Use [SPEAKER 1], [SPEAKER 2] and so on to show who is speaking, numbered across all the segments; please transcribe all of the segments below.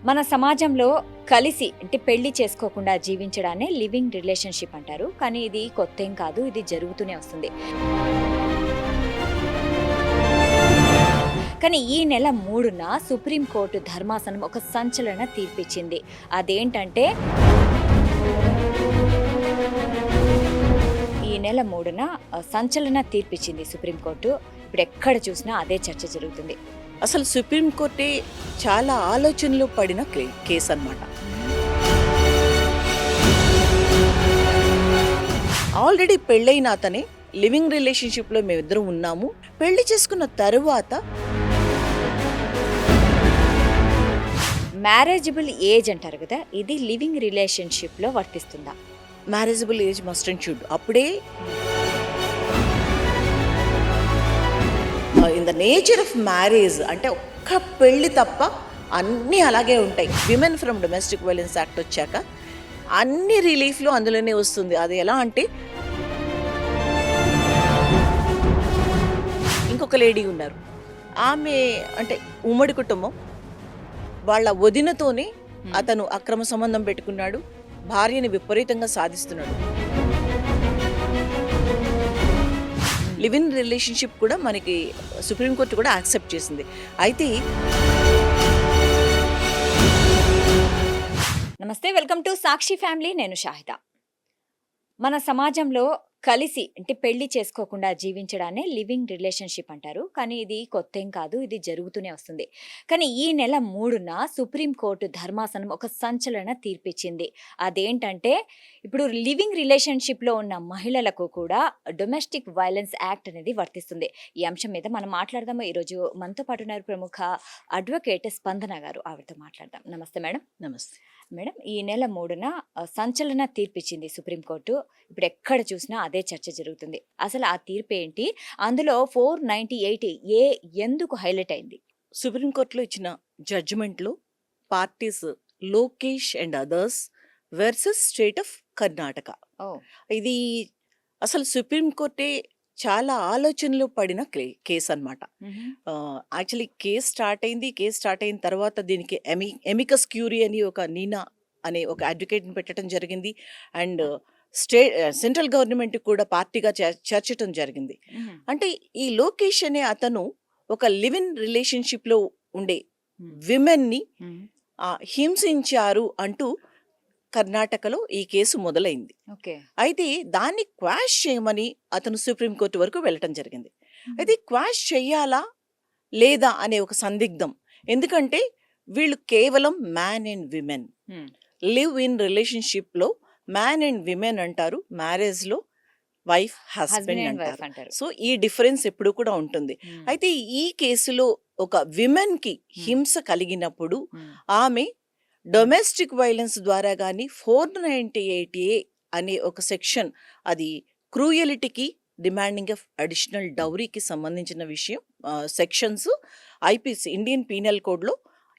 [SPEAKER 1] మన సమాజంలో కలిసి అంటే పెళ్లి చేసుకోకుండా జీవించడాన్ని లివింగ్ రిలేషన్షిప్ అంటారు. కానీ ఇది కొత్తేం కాదు. ఇది జరుగుతూనే వస్తుంది. కానీ ఈ నెల 3న సుప్రీంకోర్టు ధర్మాసనం ఒక సంచలన తీర్పిచ్చింది. అదేంటంటే ఈ నెల 3న సంచలన తీర్పిచ్చింది సుప్రీంకోర్టు. ఇప్పుడు ఎక్కడ చూసినా అదే చర్చ జరుగుతుంది.
[SPEAKER 2] అసలు సుప్రీంకోర్టే చాలా ఆలోచనలో పడిన కేసు అన్నమాట. ఆల్రెడీ పెళ్ళైన అతనే లివింగ్ రిలేషన్షిప్లో మేమిద్దరం ఉన్నాము. పెళ్లి చేసుకున్న తరువాత
[SPEAKER 1] మ్యారేజబుల్ ఏజ్ అంటారు కదా, ఇది లివింగ్ రిలేషన్షిప్లో వర్తిస్తుందా?
[SPEAKER 2] Marriageable age must and should. అప్పుడే in the nature of marriage అంటే ఒక్క పెళ్ళి తప్ప అన్నీ అలాగే ఉంటాయి. Women from domestic violence act వచ్చాక అన్ని రిలీఫ్లు అందులోనే వస్తుంది. అది ఎలా అంటే, ఇంకొక లేడీ ఉన్నారు, ఆమె అంటే ఉమ్మడి కుటుంబం, వాళ్ళ వదినతోనే అతను అక్రమ సంబంధం పెట్టుకున్నాడు, భార్యని విపరీతంగా సాధిస్తున్నాడు. లివ్ ఇన్ రిలేషన్షిప్ కూడా మనకి సుప్రీంకోర్టు కూడా యాక్సెప్ట్ చేసింది. అయితే
[SPEAKER 1] నమస్తే, వెల్కమ్ టు సాక్షి ఫ్యామిలీ. నేను షాహిదా. మన సమాజంలో కలిసి అంటే పెళ్లి చేసుకోకుండా జీవించడాన్ని లివింగ్ రిలేషన్షిప్ అంటారు. కానీ ఇది కొత్తేం కాదు. ఇది జరుగుతూనే వస్తుంది. కానీ ఈ నెల 3న సుప్రీంకోర్టు ధర్మాసనం ఒక సంచలన తీర్పిచ్చింది. అదేంటంటే ఇప్పుడు లివింగ్ రిలేషన్షిప్లో ఉన్న మహిళలకు కూడా డొమెస్టిక్ వైలెన్స్ యాక్ట్ అనేది వర్తిస్తుంది. ఈ అంశం మీద మనం మాట్లాడదాము. ఈరోజు మనతో పాటు ఉన్నారు ప్రముఖ అడ్వకేట్ స్పందన గారు. ఆవిడతో మాట్లాడదాం. నమస్తే మేడం.
[SPEAKER 2] నమస్తే
[SPEAKER 1] మేడం, ఈ నెల 3న సంచలన తీర్పిచ్చింది సుప్రీంకోర్టు. ఇప్పుడు ఎక్కడ చూసినా అదే చర్చ జరుగుతుంది. అసలు ఆ తీర్పు ఏంటి? అందులో 498A ఎందుకు హైలైట్ అయింది?
[SPEAKER 2] సుప్రీంకోర్టులో ఇచ్చిన జడ్జిమెంట్లో parties Lokesh and others versus state of Karnataka. ఇది అసలు సుప్రీంకోర్టే చాలా ఆలోచనలో పడిన కేసు అన్నమాట. యాక్చువల్లీ కేసు స్టార్ట్ అయిన తర్వాత దీనికి ఎమికస్ క్యూరీ అని ఒక నీనా అనే ఒక అడ్వకేట్ని పెట్టడం జరిగింది. అండ్ సెంట్రల్ గవర్నమెంట్ కూడా పార్టీగా చేర్చడం జరిగింది. అంటే ఈ లోకేష్ అనే అతను ఒక లివ్ ఇన్ రిలేషన్షిప్లో ఉండే విమెన్ని హింసించారు అంటూ కర్ణాటకలో ఈ కేసు మొదలైంది. అయితే దాన్ని క్వాష్ చేయమని అతను సుప్రీంకోర్టు వరకు వెళ్ళటం జరిగింది. అయితే క్వాష్ చెయ్యాలా లేదా అనే ఒక సందిగ్ధం. ఎందుకంటే వీళ్ళు కేవలం man and women, live in రిలేషన్షిప్లో మ్యాన్ అండ్ విమెన్ అంటారు, మ్యారేజ్లో వైఫ్ హస్బెండ్ అంటారు. సో ఈ డిఫరెన్స్ ఎప్పుడు కూడా ఉంటుంది. అయితే ఈ కేసులో ఒక విమెన్ కి హింస కలిగినప్పుడు ఆమె డొమెస్టిక్ వైలెన్స్ ద్వారా కానీ 498A అనే ఒక సెక్షన్, అది క్రూయలిటీకి, డిమాండింగ్ ఆఫ్ అడిషనల్ డౌరీకి సంబంధించిన విషయం. సెక్షన్స్ ఐపీసీ ఇండియన్ పీనల్ కోడ్లో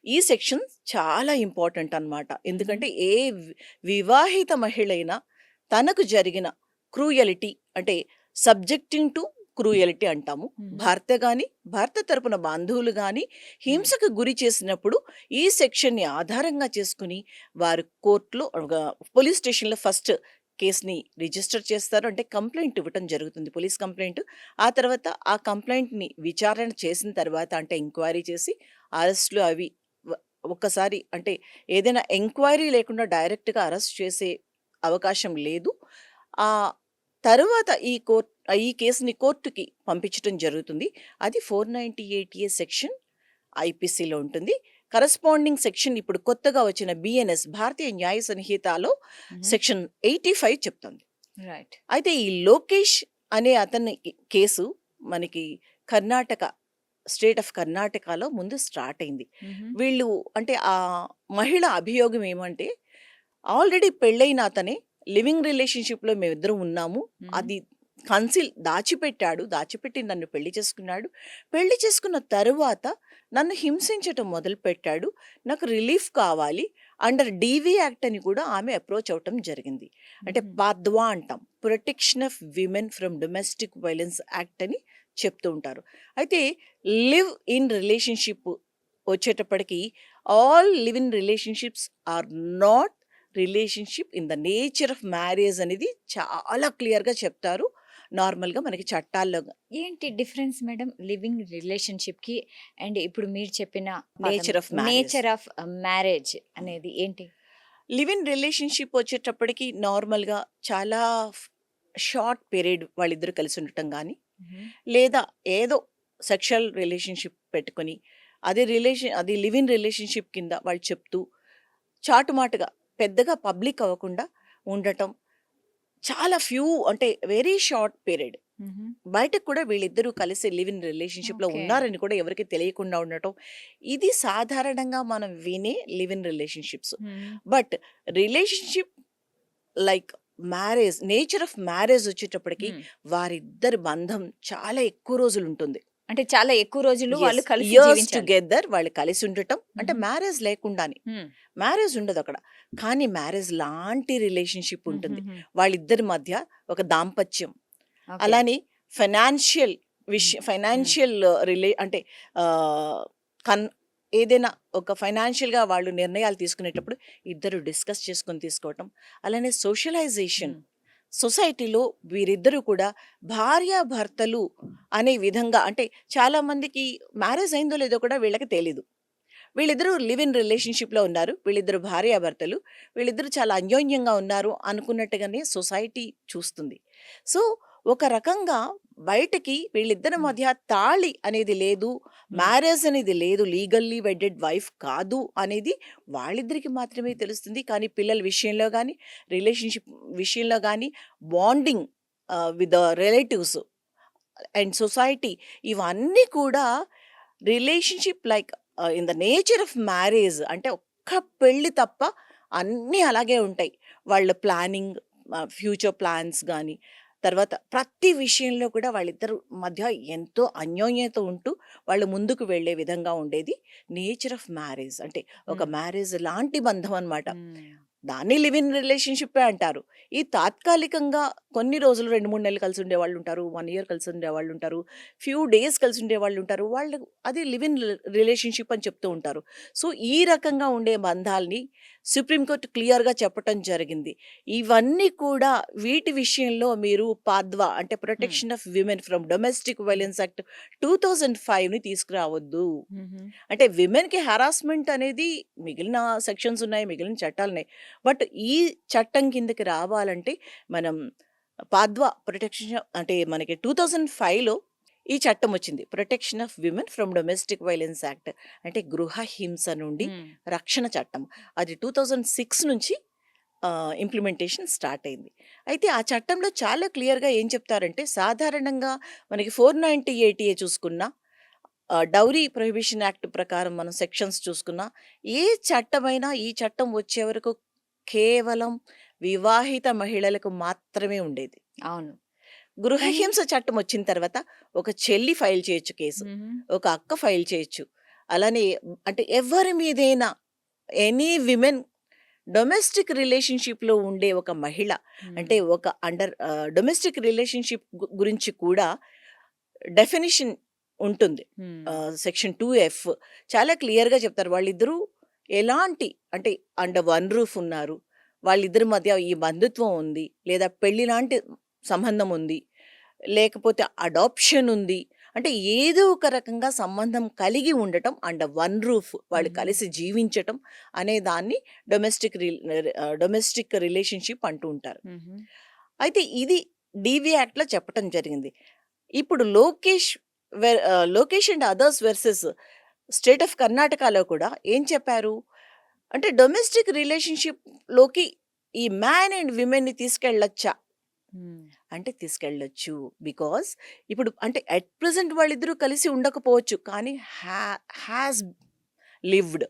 [SPEAKER 2] ఈ సెక్షన్ చాలా ఇంపార్టెంట్ అన్నమాట. ఎందుకంటే ఏ వివాహిత మహిళైనా తనకు జరిగిన క్రూయలిటీ అంటే సబ్జెక్టింగ్ టు క్రూయలిటీ అంటాము. భర్త తరపున బంధువులు కానీ హింసకు గురి చేసినప్పుడు ఈ సెక్షన్ని ఆధారంగా చేసుకుని వారు కోర్టులో, పోలీస్ స్టేషన్లో ఫస్ట్ కేసుని రిజిస్టర్ చేస్తారు. అంటే కంప్లైంట్ ఇవ్వటం జరుగుతుంది, పోలీస్ కంప్లైంట్. ఆ తర్వాత ఆ కంప్లైంట్ని విచారణ చేసిన తర్వాత అంటే ఎంక్వైరీ చేసి అరెస్టులు అవి ఒక్కసారి అంటే ఏదైనా ఎంక్వైరీ లేకుండా డైరెక్ట్గా అరెస్ట్ చేసే అవకాశం లేదు. ఆ తరువాత ఈ కేసుని కోర్టుకి పంపించడం జరుగుతుంది. అది 498A సెక్షన్ ఐపీసీలో ఉంటుంది. కరస్పాండింగ్ సెక్షన్ ఇప్పుడు కొత్తగా వచ్చిన బిఎన్ఎస్ భారతీయ న్యాయ సంహితలో సెక్షన్ 85 చెప్తుంది. అయితే ఈ లోకేష్ అనే అతని కేసు మనకి కర్ణాటక, స్టేట్ ఆఫ్ కర్ణాటకలో ముందు స్టార్ట్ అయింది. వీళ్ళు అంటే ఆ మహిళ అభియోగం ఏమంటే, ఆల్రెడీ పెళ్ళైన అతనే లివింగ్ రిలేషన్షిప్లో మేమిద్దరం ఉన్నాము, అది దాచిపెట్టి నన్ను పెళ్లి చేసుకున్నాడు. పెళ్లి చేసుకున్న తరువాత నన్ను హింసించటం మొదలు పెట్టాడు, నాకు రిలీఫ్ కావాలి, అండర్ డీవీ యాక్ట్ అని కూడా ఆమె అప్రోచ్ అవటం జరిగింది. అంటే పాద్వా అంటాం, protection of women from domestic violence act అని చెప్తూ ఉంటారు. అయితే లివ్ ఇన్ రిలేషన్షిప్ వచ్చేటప్పటికి all live in relationships are not relationship in the nature of marriage అనేది చాలా క్లియర్గా చెప్తారు నార్మల్గా మనకి చట్టాల్లో.
[SPEAKER 1] ఏంటి డిఫరెన్స్ మేడం లివింగ్ రిలేషన్షిప్ కి అండ్ ఇప్పుడు మీరు చెప్పిన
[SPEAKER 2] nature of marriage,
[SPEAKER 1] nature of marriage అనేది ఏంటి?
[SPEAKER 2] లివ్ ఇన్ రిలేషన్షిప్ వచ్చేటప్పటికి నార్మల్గా చాలా షార్ట్ పీరియడ్ వాళ్ళిద్దరు కలిసి ఉండటం కానీ, లేదా ఏదో సెక్షువల్ రిలేషన్షిప్ పెట్టుకొని అది లివ్ ఇన్ రిలేషన్షిప్ కింద వాళ్ళు చెప్తూ చాటుమాటుగా పెద్దగా పబ్లిక్ అవ్వకుండా ఉండటం, చాలా ఫ్యూ అంటే వెరీ షార్ట్ పీరియడ్ బయటకు కూడా వీళ్ళిద్దరూ కలిసి లివ్ ఇన్ రిలేషన్షిప్లో
[SPEAKER 1] Okay.
[SPEAKER 2] ఉన్నారని కూడా ఎవరికి తెలియకుండా ఉండటం, ఇది సాధారణంగా మనం వినే live in relationships. But relationship like marriage, nature of marriage వచ్చేటప్పటికి వారిద్దరి బంధం చాలా ఎక్కువ రోజులు ఉంటుంది.
[SPEAKER 1] అంటే చాలా ఎక్కువ రోజులు వాళ్ళు కలిసి
[SPEAKER 2] ఇయర్స్
[SPEAKER 1] జీవించాలి.
[SPEAKER 2] టుగెదర్ వాళ్ళు కలిసి ఉండటం, అంటే
[SPEAKER 1] Mhm.
[SPEAKER 2] మ్యారేజ్ లేకుండానే, మ్యారేజ్ ఉండదు అక్కడ, కానీ మ్యారేజ్ లాంటి రిలేషన్షిప్ ఉంటుంది వాళ్ళిద్దరి మధ్య, ఒక దాంపత్యం. అలానే ఫైనాన్షియల్ ఫైనాన్షియల్ అంటే ఆ, కన్ ఏదైనా ఒక ఫైనాన్షియల్గా వాళ్ళు నిర్ణయాలు తీసుకునేటప్పుడు ఇద్దరు డిస్కస్ చేసుకొని తీసుకోవటం. అలానే సోషలైజేషన్, సొసైటీలో వీరిద్దరూ కూడా భార్యాభర్తలు అనే విధంగా, అంటే చాలా మందికి మ్యారేజ్ అయిందో లేదో కూడా వీళ్ళకి తెలీదు. వీళ్ళిద్దరూ లివ్ ఇన్ రిలేషన్షిప్లో ఉన్నారు, వీళ్ళిద్దరు భార్యాభర్తలు, వీళ్ళిద్దరూ చాలా అన్యోన్యంగా ఉన్నారు అనుకున్నట్టుగానే సొసైటీ చూస్తుంది. సో ఒక రకంగా బయటకి వీళ్ళిద్దరి మధ్య తాళి అనేది లేదు, మ్యారేజ్ అనేది లేదు, లీగల్లీ వెడ్డెడ్ వైఫ్ కాదు అనేది వాళ్ళిద్దరికి మాత్రమే తెలుస్తుంది. కానీ పిల్లల విషయంలో కానీ, రిలేషన్షిప్ విషయంలో కానీ, bonding with the relatives and society, ఇవన్నీ కూడా relationship like in the nature of marriage, అంటే ఒక్క పెళ్ళి తప్ప అన్నీ అలాగే ఉంటాయి. వాళ్ళ ప్లానింగ్, ఫ్యూచర్ ప్లాన్స్ కానీ, తర్వాత ప్రతి విషయంలో కూడా వాళ్ళిద్దరు మధ్య ఎంతో అన్యోన్యత ఉంటూ వాళ్ళు ముందుకు వెళ్ళే విధంగా ఉండేది నేచర్ ఆఫ్ మ్యారేజ్. అంటే ఒక మ్యారేజ్ లాంటి బంధం అన్నమాట. దాన్ని లివ్ ఇన్ రిలేషన్షిప్పే అంటారు. ఈ తాత్కాలికంగా కొన్ని రోజులు 2-3 నెలలు కలిసి ఉండేవాళ్ళు ఉంటారు, 1 ఇయర్ కలిసి ఉండేవాళ్ళు ఉంటారు, ఫ్యూ డేస్ కలిసి ఉండేవాళ్ళు ఉంటారు. వాళ్ళు అది లివ్ ఇన్ రిలేషన్షిప్ అని చెప్తూ ఉంటారు. సో ఈ రకంగా ఉండే బంధాల్ని సుప్రీంకోర్టు క్లియర్గా చెప్పటం జరిగింది. ఇవన్నీ కూడా వీటి విషయంలో మీరు పాద్వా అంటే protection of women from domestic violence act 2005ని తీసుకురావద్దు. అంటే విమెన్కి హెరాస్మెంట్ అనేది మిగిలిన సెక్షన్స్ ఉన్నాయి, మిగిలిన చట్టాలు ఉన్నాయి, బట్ ఈ చట్టం కిందకి రావాలంటే మనం పాద్వా ప్రొటెక్షన్, అంటే మనకి 2005లో ఈ చట్టం వచ్చింది, protection of women from domestic violence act, అంటే గృహ హింస నుండి రక్షణ చట్టం. అది 2006 నుంచి ఇంప్లిమెంటేషన్ స్టార్ట్ అయింది. అయితే ఆ చట్టంలో చాలా క్లియర్గా ఏం చెప్తారంటే, సాధారణంగా మనకి 490 ATA చూసుకున్నా, డౌరీ ప్రొహిబిషన్ యాక్ట్ ప్రకారం మనం సెక్షన్స్ చూసుకున్నా, ఏ చట్టమైనా ఈ చట్టం వచ్చే వరకు కేవలం వివాహిత మహిళలకు మాత్రమే ఉండేది.
[SPEAKER 1] అవును.
[SPEAKER 2] గృహహింస చట్టం వచ్చిన తర్వాత ఒక చెల్లి ఫైల్ చేయొచ్చు కేసు, ఒక అక్క ఫైల్ చేయొచ్చు. అలానే అంటే ఎవరి మీదైనా ఎనీ విమెన్ డొమెస్టిక్ రిలేషన్షిప్లో ఉండే ఒక మహిళ, అంటే ఒక అండర్ డొమెస్టిక్ రిలేషన్షిప్ గురించి కూడా డెఫినిషన్ ఉంటుంది. సెక్షన్ 2F చాలా క్లియర్గా చెప్తారు. వాళ్ళిద్దరూ ఎలాంటి, అంటే అండర్ వన్ రూఫ్ ఉన్నారు, వాళ్ళిద్దరి మధ్య ఈ బంధుత్వం ఉంది, లేదా పెళ్లి లాంటి సంబంధం ఉంది, లేకపోతే అడాప్షన్ ఉంది, అంటే ఏదో ఒక రకంగా సంబంధం కలిగి ఉండటం, అండర్ వన్ రూఫ్ వాళ్ళు కలిసి జీవించటం అనే దాన్ని డొమెస్టిక్ రిలేషన్షిప్ అంటూ ఉంటారు. అయితే ఇది DV యాక్ట్లో చెప్పటం జరిగింది. ఇప్పుడు Lokesh and others versus state of కర్ణాటకలో కూడా ఏం చెప్పారు అంటే, డొమెస్టిక్ రిలేషన్షిప్లోకి ఈ మ్యాన్ అండ్ విమెన్ని తీసుకెళ్ళొచ్చా అంటే తీసుకెళ్ళొచ్చు. బికాస్ ఇప్పుడు అంటే అట్ ప్రెసెంట్ వాళ్ళిద్దరూ కలిసి ఉండకపోవచ్చు, కానీ హ్యాస్ లివ్డ్,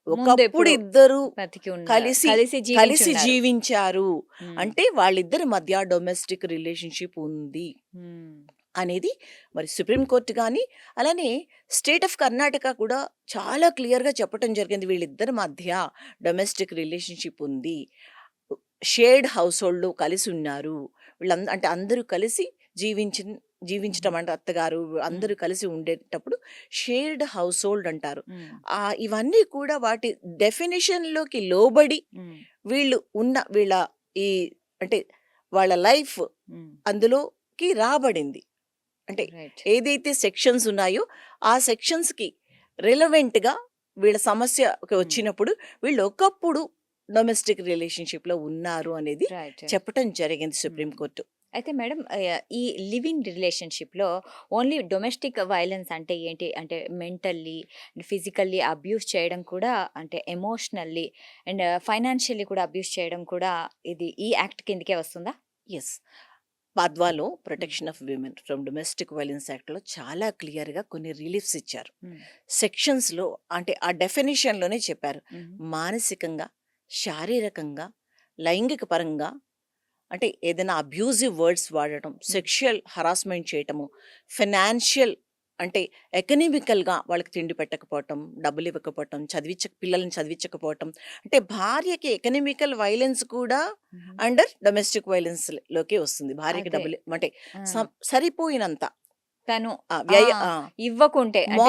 [SPEAKER 2] ఒకప్పుడు ఇద్దరు కలిసి జీవించారు, అంటే వాళ్ళిద్దరి మధ్య డొమెస్టిక్ రిలేషన్షిప్ ఉంది అనేది మరి సుప్రీంకోర్టు కానీ, అలానే స్టేట్ ఆఫ్ కర్ణాటక కూడా చాలా క్లియర్గా చెప్పటం జరిగింది, వీళ్ళిద్దరి మధ్య డొమెస్టిక్ రిలేషన్షిప్ ఉంది, షేర్డ్ హౌస్ హోల్డ్ కలిసి ఉన్నారు, అంటే అందరూ కలిసి జీవించటం అంటే అత్తగారు అందరూ కలిసి ఉండేటప్పుడు షేర్డ్ హౌస్ హోల్డ్ అంటారు. ఇవన్నీ కూడా వాటి డెఫినిషన్‌లోకి లోబడి వీళ్ళ ఈ అంటే వాళ్ళ లైఫ్ అందులోకి రాబడింది. అంటే ఏదైతే సెక్షన్స్ ఉన్నాయో ఆ సెక్షన్స్‌కి రిలవెంట్‌గా వీళ్ళ సమస్యకి వచ్చినప్పుడు వీళ్ళు ఒకప్పుడు డొమెస్టిక్ రిలేషన్‌షిప్‌లో ఉన్నారు అనేది చెప్పటం జరిగింది సుప్రీం కోర్టు.
[SPEAKER 1] అయితే మేడం ఈ లివింగ్ రిలేషన్‌షిప్‌లో ఓన్లీ డొమెస్టిక్ వయలెన్స్ అంటే ఏంటి? అంటే మెంటల్లీ, ఫిజికల్లీ అబ్యూస్ చేయడం కూడా అంటే ఎమోషనల్లీ అండ్ ఫైనాన్షియల్లీ కూడా అబ్యూస్ చేయడం కూడా ఇది ఈ యాక్ట్ కిందకే వస్తుందా?
[SPEAKER 2] యెస్. పాద్వాలో protection of women from domestic violence యాక్ట్‌లో చాలా క్లియర్‌గా కొన్ని రిలీఫ్స్ ఇచ్చారు. సెక్షన్స్‌లో అంటే ఆ డెఫినిషన్‌లోనే చెప్పారు. మానసికంగా, శారీరకంగా, లైంగిక పరంగా అంటే ఏదైనా అబ్యూజివ్ వర్డ్స్ వాడటం, సెక్షువల్ హరాస్మెంట్ చేయటము, ఫైనాన్షియల్ అంటే ఎకనామికల్‌గా వాళ్ళకి తిండి పెట్టకపోవటం, డబ్బులు ఇవ్వకపోవటం, పిల్లల్ని చదివించకపోవటం, అంటే భార్యకి ఎకనామికల్ వైలెన్స్ కూడా అండర్ డొమెస్టిక్ వైలెన్స్‌లోకే వస్తుంది. భార్యకి
[SPEAKER 1] అదే.
[SPEAKER 2] డబ్బులు అంటే
[SPEAKER 1] ఆ!
[SPEAKER 2] సరిపోయినంత
[SPEAKER 1] తను
[SPEAKER 2] వ్యయ
[SPEAKER 1] ఇవ్వకుంటే అంటే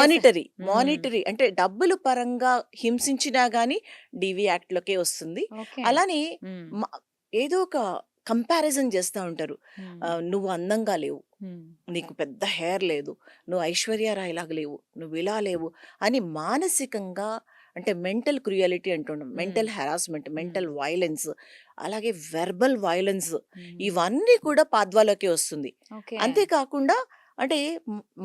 [SPEAKER 2] మానిటరీ అంటే డబ్బులు పరంగా హింసించినా గానీ డీవీ యాక్ట్‌లోకే వస్తుంది.
[SPEAKER 1] ఓకే.
[SPEAKER 2] అలానే మ ఏదో ఒక కంపారిజన్ చేస్తా ఉంటారు. నువ్వు అందంగా లేవు, నీకు పెద్ద హెయిర్ లేదు, నువ్వు ఐశ్వర్య రాయ్ లాగా లేవు, నువ్వు ఇలా లేవు అని మానసికంగా అంటే మెంటల్ క్రుయాలిటీ అంటున్నాం. మెంటల్ హెరాస్మెంట్, మెంటల్ వైలెన్స్, అలాగే వెర్బల్ వైలెన్స్ ఇవన్నీ కూడా పాద్వాలోకే వస్తుంది.
[SPEAKER 1] ఓకే.
[SPEAKER 2] అంతేకాకుండా అంటే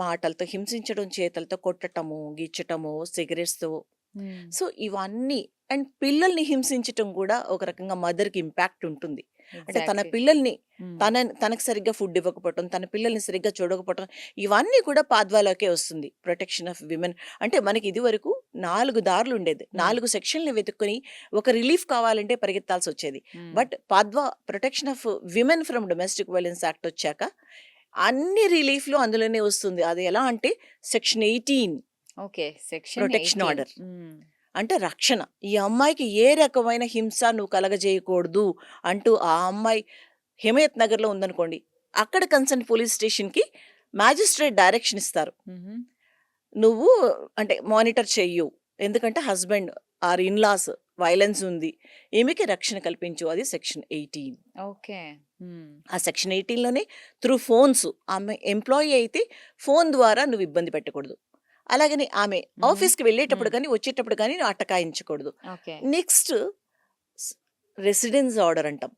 [SPEAKER 2] మాటలతో హింసించడం, చేతులతో కొట్టటము, గిచ్చటము, సిగరెట్స్‌తో సో ఇవన్నీ అండ్ పిల్లల్ని హింసించటం కూడా ఒక రకంగా మదర్‌కి ఇంపాక్ట్ ఉంటుంది. అంటే తన పిల్లల్ని తనకు సరిగ్గా ఫుడ్ ఇవ్వకపోవటం, తన పిల్లల్ని సరిగ్గా చూడకపోవటం ఇవన్నీ కూడా పాద్వాలోకే వస్తుంది. ప్రొటెక్షన్ ఆఫ్ విమెన్ అంటే మనకి ఇదివరకు 4 దారులు ఉండేది. 4 సెక్షన్‌లు వెతుక్కొని ఒక రిలీఫ్ కావాలంటే పరిగెత్తాల్సి వచ్చేది. బట్ పాద్వా protection of women from domestic violence act వచ్చాక అన్ని రిలీఫ్‌లు అందులోనే వస్తుంది. అది ఎలా అంటే section 18
[SPEAKER 1] okay. Section
[SPEAKER 2] protection
[SPEAKER 1] 18.
[SPEAKER 2] Order. అంటే రక్షణ. ఈ అమ్మాయికి ఏ రకమైన హింస నువ్వు కలగజేయకూడదు అంటూ ఆ అమ్మాయి హిమాయత్ నగర్‌లో ఉందనుకోండి. అక్కడ కన్సర్న్ పోలీస్ స్టేషన్‌కి మ్యాజిస్ట్రేట్ డైరెక్షన్ ఇస్తారు. నువ్వు అంటే మానిటర్ చెయ్యు. ఎందుకంటే హస్బెండ్ ఆర్ ఇన్‌లాస్ వైలెన్స్ ఉంది. ఈమెకి రక్షణ కల్పించు. అది సెక్షన్ 18.
[SPEAKER 1] ఓకే.
[SPEAKER 2] ఆ సెక్షన్ 18లోనే త్రూ ఫోన్స్ ఆమె ఎంప్లాయీ అయితే ఫోన్ ద్వారా నువ్వు ఇబ్బంది పెట్టకూడదు. అలాగని ఆమె ఆఫీస్‌కి వెళ్ళేటప్పుడు కానీ, వచ్చేటప్పుడు కానీ నువ్వు అటకాయించకూడదు.
[SPEAKER 1] ఓకే.
[SPEAKER 2] నెక్స్ట్ రెసిడెన్స్ ఆర్డర్ అంటాం.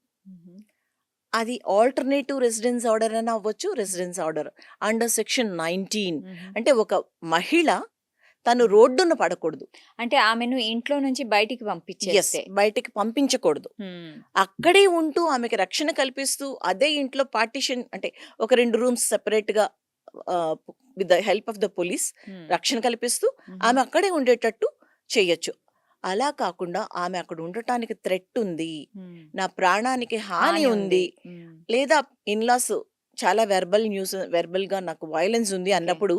[SPEAKER 2] అది ఆల్టర్నేటివ్ రెసిడెన్స్ ఆర్డర్ అయినా అవ్వచ్చు, రెసిడెన్స్ ఆర్డర్ అండర్ సెక్షన్ 19. అంటే ఒక మహిళ తను రోడ్డున పడకూడదు.
[SPEAKER 1] అంటే ఆమెను ఇంట్లో నుంచి బయటికి పంపించేస్తే.
[SPEAKER 2] బయటికి పంపించకూడదు. అక్కడే ఉంటూ ఆమెకి రక్షణ కల్పిస్తూ అదే ఇంట్లో పార్టిషన్ అంటే ఒక 2 రూమ్స్ సెపరేట్‌గా with the help of the police రక్షణ కల్పిస్తూ ఆమె అక్కడే ఉండేటట్టు చేయొచ్చు. అలా కాకుండా ఆమె అక్కడ ఉండటానికి థ్రెట్ ఉంది, నా ప్రాణానికి హాని ఉంది, లేదా ఇన్‌లాస్ చాలా వెర్బల్‌గా నాకు వైలెన్స్ ఉంది అన్నప్పుడు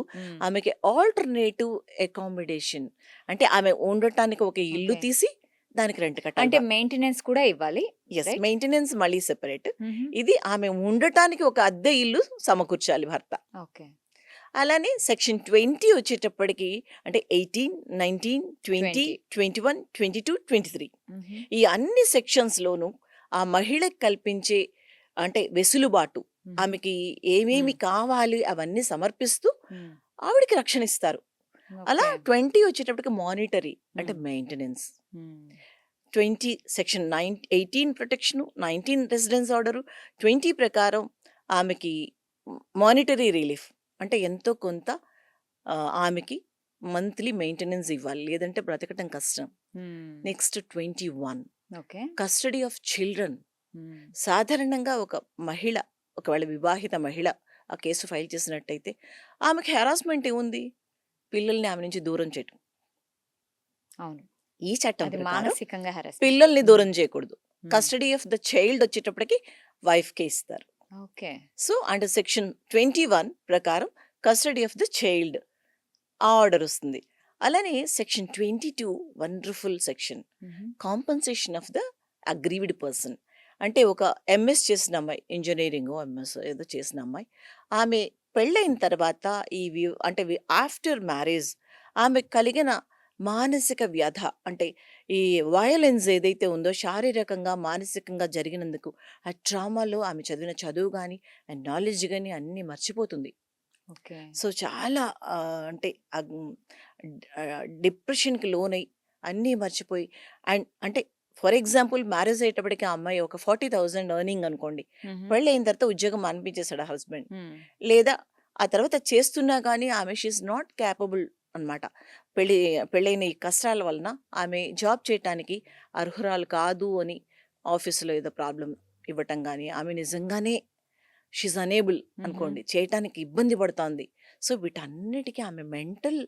[SPEAKER 2] ఆమెకి ఆల్టర్నేటివ్ అకామిడేషన్ అంటే ఆమె ఉండటానికి ఒక ఇల్లు తీసి దానికి రెంట్ కట్టాలి.
[SPEAKER 1] అంటే మెయింటెనెన్స్ కూడా ఇవ్వాలి.
[SPEAKER 2] మెయింటెనెన్స్ మళ్ళీ సెపరేట్. ఇది ఆమె ఉండటానికి ఒక అద్దె ఇల్లు సమకూర్చాలి భర్త.
[SPEAKER 1] ఓకే.
[SPEAKER 2] అలానే సెక్షన్ 20 వచ్చేటప్పటికి అంటే 18, 19, 20, 21, 22, 23 ఈ అన్ని సెక్షన్స్‌లోనూ ఆ మహిళకి కల్పించే అంటే వెసులుబాటు, ఆమెకి ఏమేమి కావాలి అవన్నీ సమర్పిస్తూ ఆవిడకి రక్షణ ఇస్తారు. అలా 20 వచ్చేటప్పటికి మానిటరీ అంటే maintenance, 20 section 18 protection, 19 residence order, 20 ప్రకారం ఆమెకి మానిటరీ రిలీఫ్ అంటే ఎంతో కొంత ఆమెకి మంత్లీ మెయింటెనెన్స్ ఇవ్వాలి, లేదంటే బ్రతకటం కష్టం. Next 21 custody of children. సాధారణంగా ఒక మహిళ ఒకవేళ వివాహిత మహిళ ఆ కేసు ఫైల్ చేసినట్టయితే ఆమెకి హెరాస్మెంట్ ఏముంది? పిల్లల్ని ఆమె నుంచి దూరం చేయటం.
[SPEAKER 1] అవును,
[SPEAKER 2] ఈ చట్టం
[SPEAKER 1] మానసికంగా
[SPEAKER 2] పిల్లల్ని దూరం చేయకూడదు. కస్టడీ ఆఫ్ ద చైల్డ్ వచ్చేటప్పటికి వైఫ్ కే ఇస్తారు.
[SPEAKER 1] ఓకే.
[SPEAKER 2] సో అండర్ సెక్షన్ 21 ప్రకారం custody of the child order వస్తుంది. అలానే section 22 wonderful section, compensation of the aggrieved person. అంటే ఒక ఎంఎస్ చేసిన అమ్మాయి, ఇంజనీరింగ్ ఎంఎస్ ఏదో చేసిన అమ్మాయి, ఆమె పెళ్ళైన తర్వాత అంటే ఆఫ్టర్ మ్యారేజ్ ఆమెకు కలిగిన మానసిక వ్యధ అంటే ఈ వయలెన్స్ ఏదైతే ఉందో శారీరకంగా, మానసికంగా జరిగినందుకు ఆ ట్రామాలో ఆమె చదివిన చదువు గాని, ఆ నాలెడ్జ్ గాని అన్నీ మర్చిపోతుంది.
[SPEAKER 1] ఓకే.
[SPEAKER 2] సో, చాలా అంటే డిప్రెషన్‌కి లోనై అన్నీ మర్చిపోయి అంటే ఫర్ ఎగ్జాంపుల్ మ్యారేజ్ అయ్యేటప్పటికి ఆ అమ్మాయి ఒక 40,000 ఎర్నింగ్ అనుకోండి.
[SPEAKER 1] హుహు.
[SPEAKER 2] పెళ్ళయిన తర్వాత ఉద్యోగం మానిపించేసాడు ఆ హస్బెండ్.
[SPEAKER 1] హ్మ్.
[SPEAKER 2] లేదా ఆ తర్వాత చేస్తున్నా గానీ ఆమె షీ ఈస్ నాట్ కేపబుల్ అనమాట. పెళ్లి పెళ్ళైన ఈ కష్టాల వలన ఆమె జాబ్ చేయటానికి అర్హురాలు కాదు అని ఆఫీస్‌లో ఏదో ప్రాబ్లమ్ ఇవ్వటం గానీ, ఆమె నిజంగానే షీ ఈస్ అనేబుల్
[SPEAKER 1] హుహు.
[SPEAKER 2] అనుకోండి. చేయటానికి ఇబ్బంది పడుతోంది. సో, వీటన్నిటికి ఆమె మెంటల్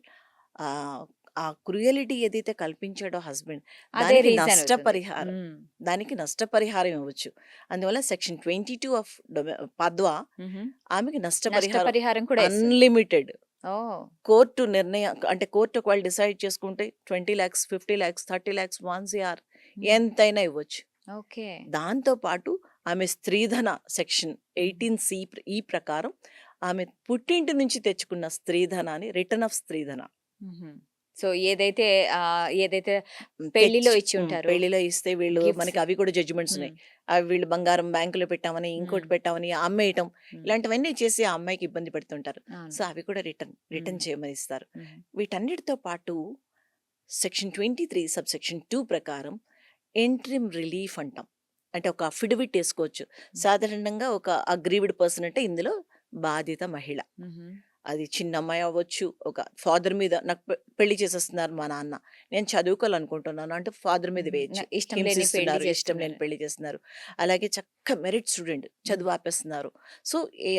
[SPEAKER 2] ఆహ్, ఆ క్రూయలిటీ ఏదైతే కల్పించాడో హస్బెండ్
[SPEAKER 1] అదే
[SPEAKER 2] దానికి
[SPEAKER 1] రీజన్ అవుతుంది. హ్మ్.
[SPEAKER 2] దానికి నష్టపరిహారం ఇవ్వచ్చు. అందువల్ల సెక్షన్ 22 ఆఫ్ పద్వా
[SPEAKER 1] హుహు.
[SPEAKER 2] ఆమెకి నష్టపరిహారం
[SPEAKER 1] నష్టపరిహారం కూడా ఇస్తుంది.
[SPEAKER 2] అన్‌లిమిటెడ్.
[SPEAKER 1] ఓహ్!
[SPEAKER 2] కోర్టు నిర్ణయం అంటే కోర్టు ఒకవేళ డిసైడ్ చేసుకుంటే 20,00,000, 50,00,000, 30,00,000, 1,00,000
[SPEAKER 1] హ్మ్.
[SPEAKER 2] ఎంతైనా ఇవ్వచ్చు.
[SPEAKER 1] ఓకే.
[SPEAKER 2] దాంతో పాటు ఆమె స్త్రీధన సెక్షన్ 18(సి) ఈ ప్రకారం ఆమె పుట్టింటి నుంచి తెచ్చుకున్న స్త్రీధనాన్ని రిటర్న్ ఆఫ్ స్త్రీధన
[SPEAKER 1] హుహు. సో, ఏదైతే పెళ్లిలో ఇచ్చి ఉంటారో
[SPEAKER 2] పెళ్లిలో ఇస్తే వీళ్ళు
[SPEAKER 1] గిఫ్ట్స్.
[SPEAKER 2] మనకి అవి కూడా జడ్జిమెంట్స్ ఉన్నాయి.
[SPEAKER 1] హ్మ్.
[SPEAKER 2] అవి వీళ్ళు బంగారం బ్యాంకులో పెట్టామని, ఇంకోటి
[SPEAKER 1] హ్మ్.
[SPEAKER 2] పెట్టామని అమ్మేయటం
[SPEAKER 1] హ్మ్.
[SPEAKER 2] ఇలాంటివన్నీ చేసి ఆ అమ్మాయికి ఇబ్బంది పెడుతుంటారు.
[SPEAKER 1] అవును.
[SPEAKER 2] సో, అవి కూడా రిటర్న్
[SPEAKER 1] హ్మ్.
[SPEAKER 2] చేయమని ఇస్తారు.
[SPEAKER 1] హుహు.
[SPEAKER 2] వీటన్నిటితో పాటు సెక్షన్ 23 సబ్‌సెక్షన్ 2 ప్రకారం ఇంటరిమ్ రిలీఫ్ అంటాం. అంటే ఒక అఫిడవిట్ ఏసుకోవచ్చు. సాధారణంగా ఒక అగ్రీవ్డ్ పర్సన్ అంటే ఇందులో బాధిత మహిళ.
[SPEAKER 1] హుహు.
[SPEAKER 2] అది చిన్న అమ్మాయి అవ్వచ్చు. ఒక ఫాదర్ మీద నాకు పెళ్లి చేసేస్తున్నారు మా నాన్న. నేను చదువుకోవాలనుకుంటున్నాను అంటే ఫాదర్ మీద
[SPEAKER 1] హుహు.
[SPEAKER 2] వేయొచ్చు.
[SPEAKER 1] ఇష్టం లేని పెళ్లి
[SPEAKER 2] హింసిస్తున్నారు, ఇష్టం లేని
[SPEAKER 1] చేస్తున్నారు.
[SPEAKER 2] పెళ్లి చేస్తున్నారు. అలాగే మెరిట్ స్టూడెంట్
[SPEAKER 1] హ్మ్.
[SPEAKER 2] చదువు ఆపేస్తున్నారు. సో, ఏ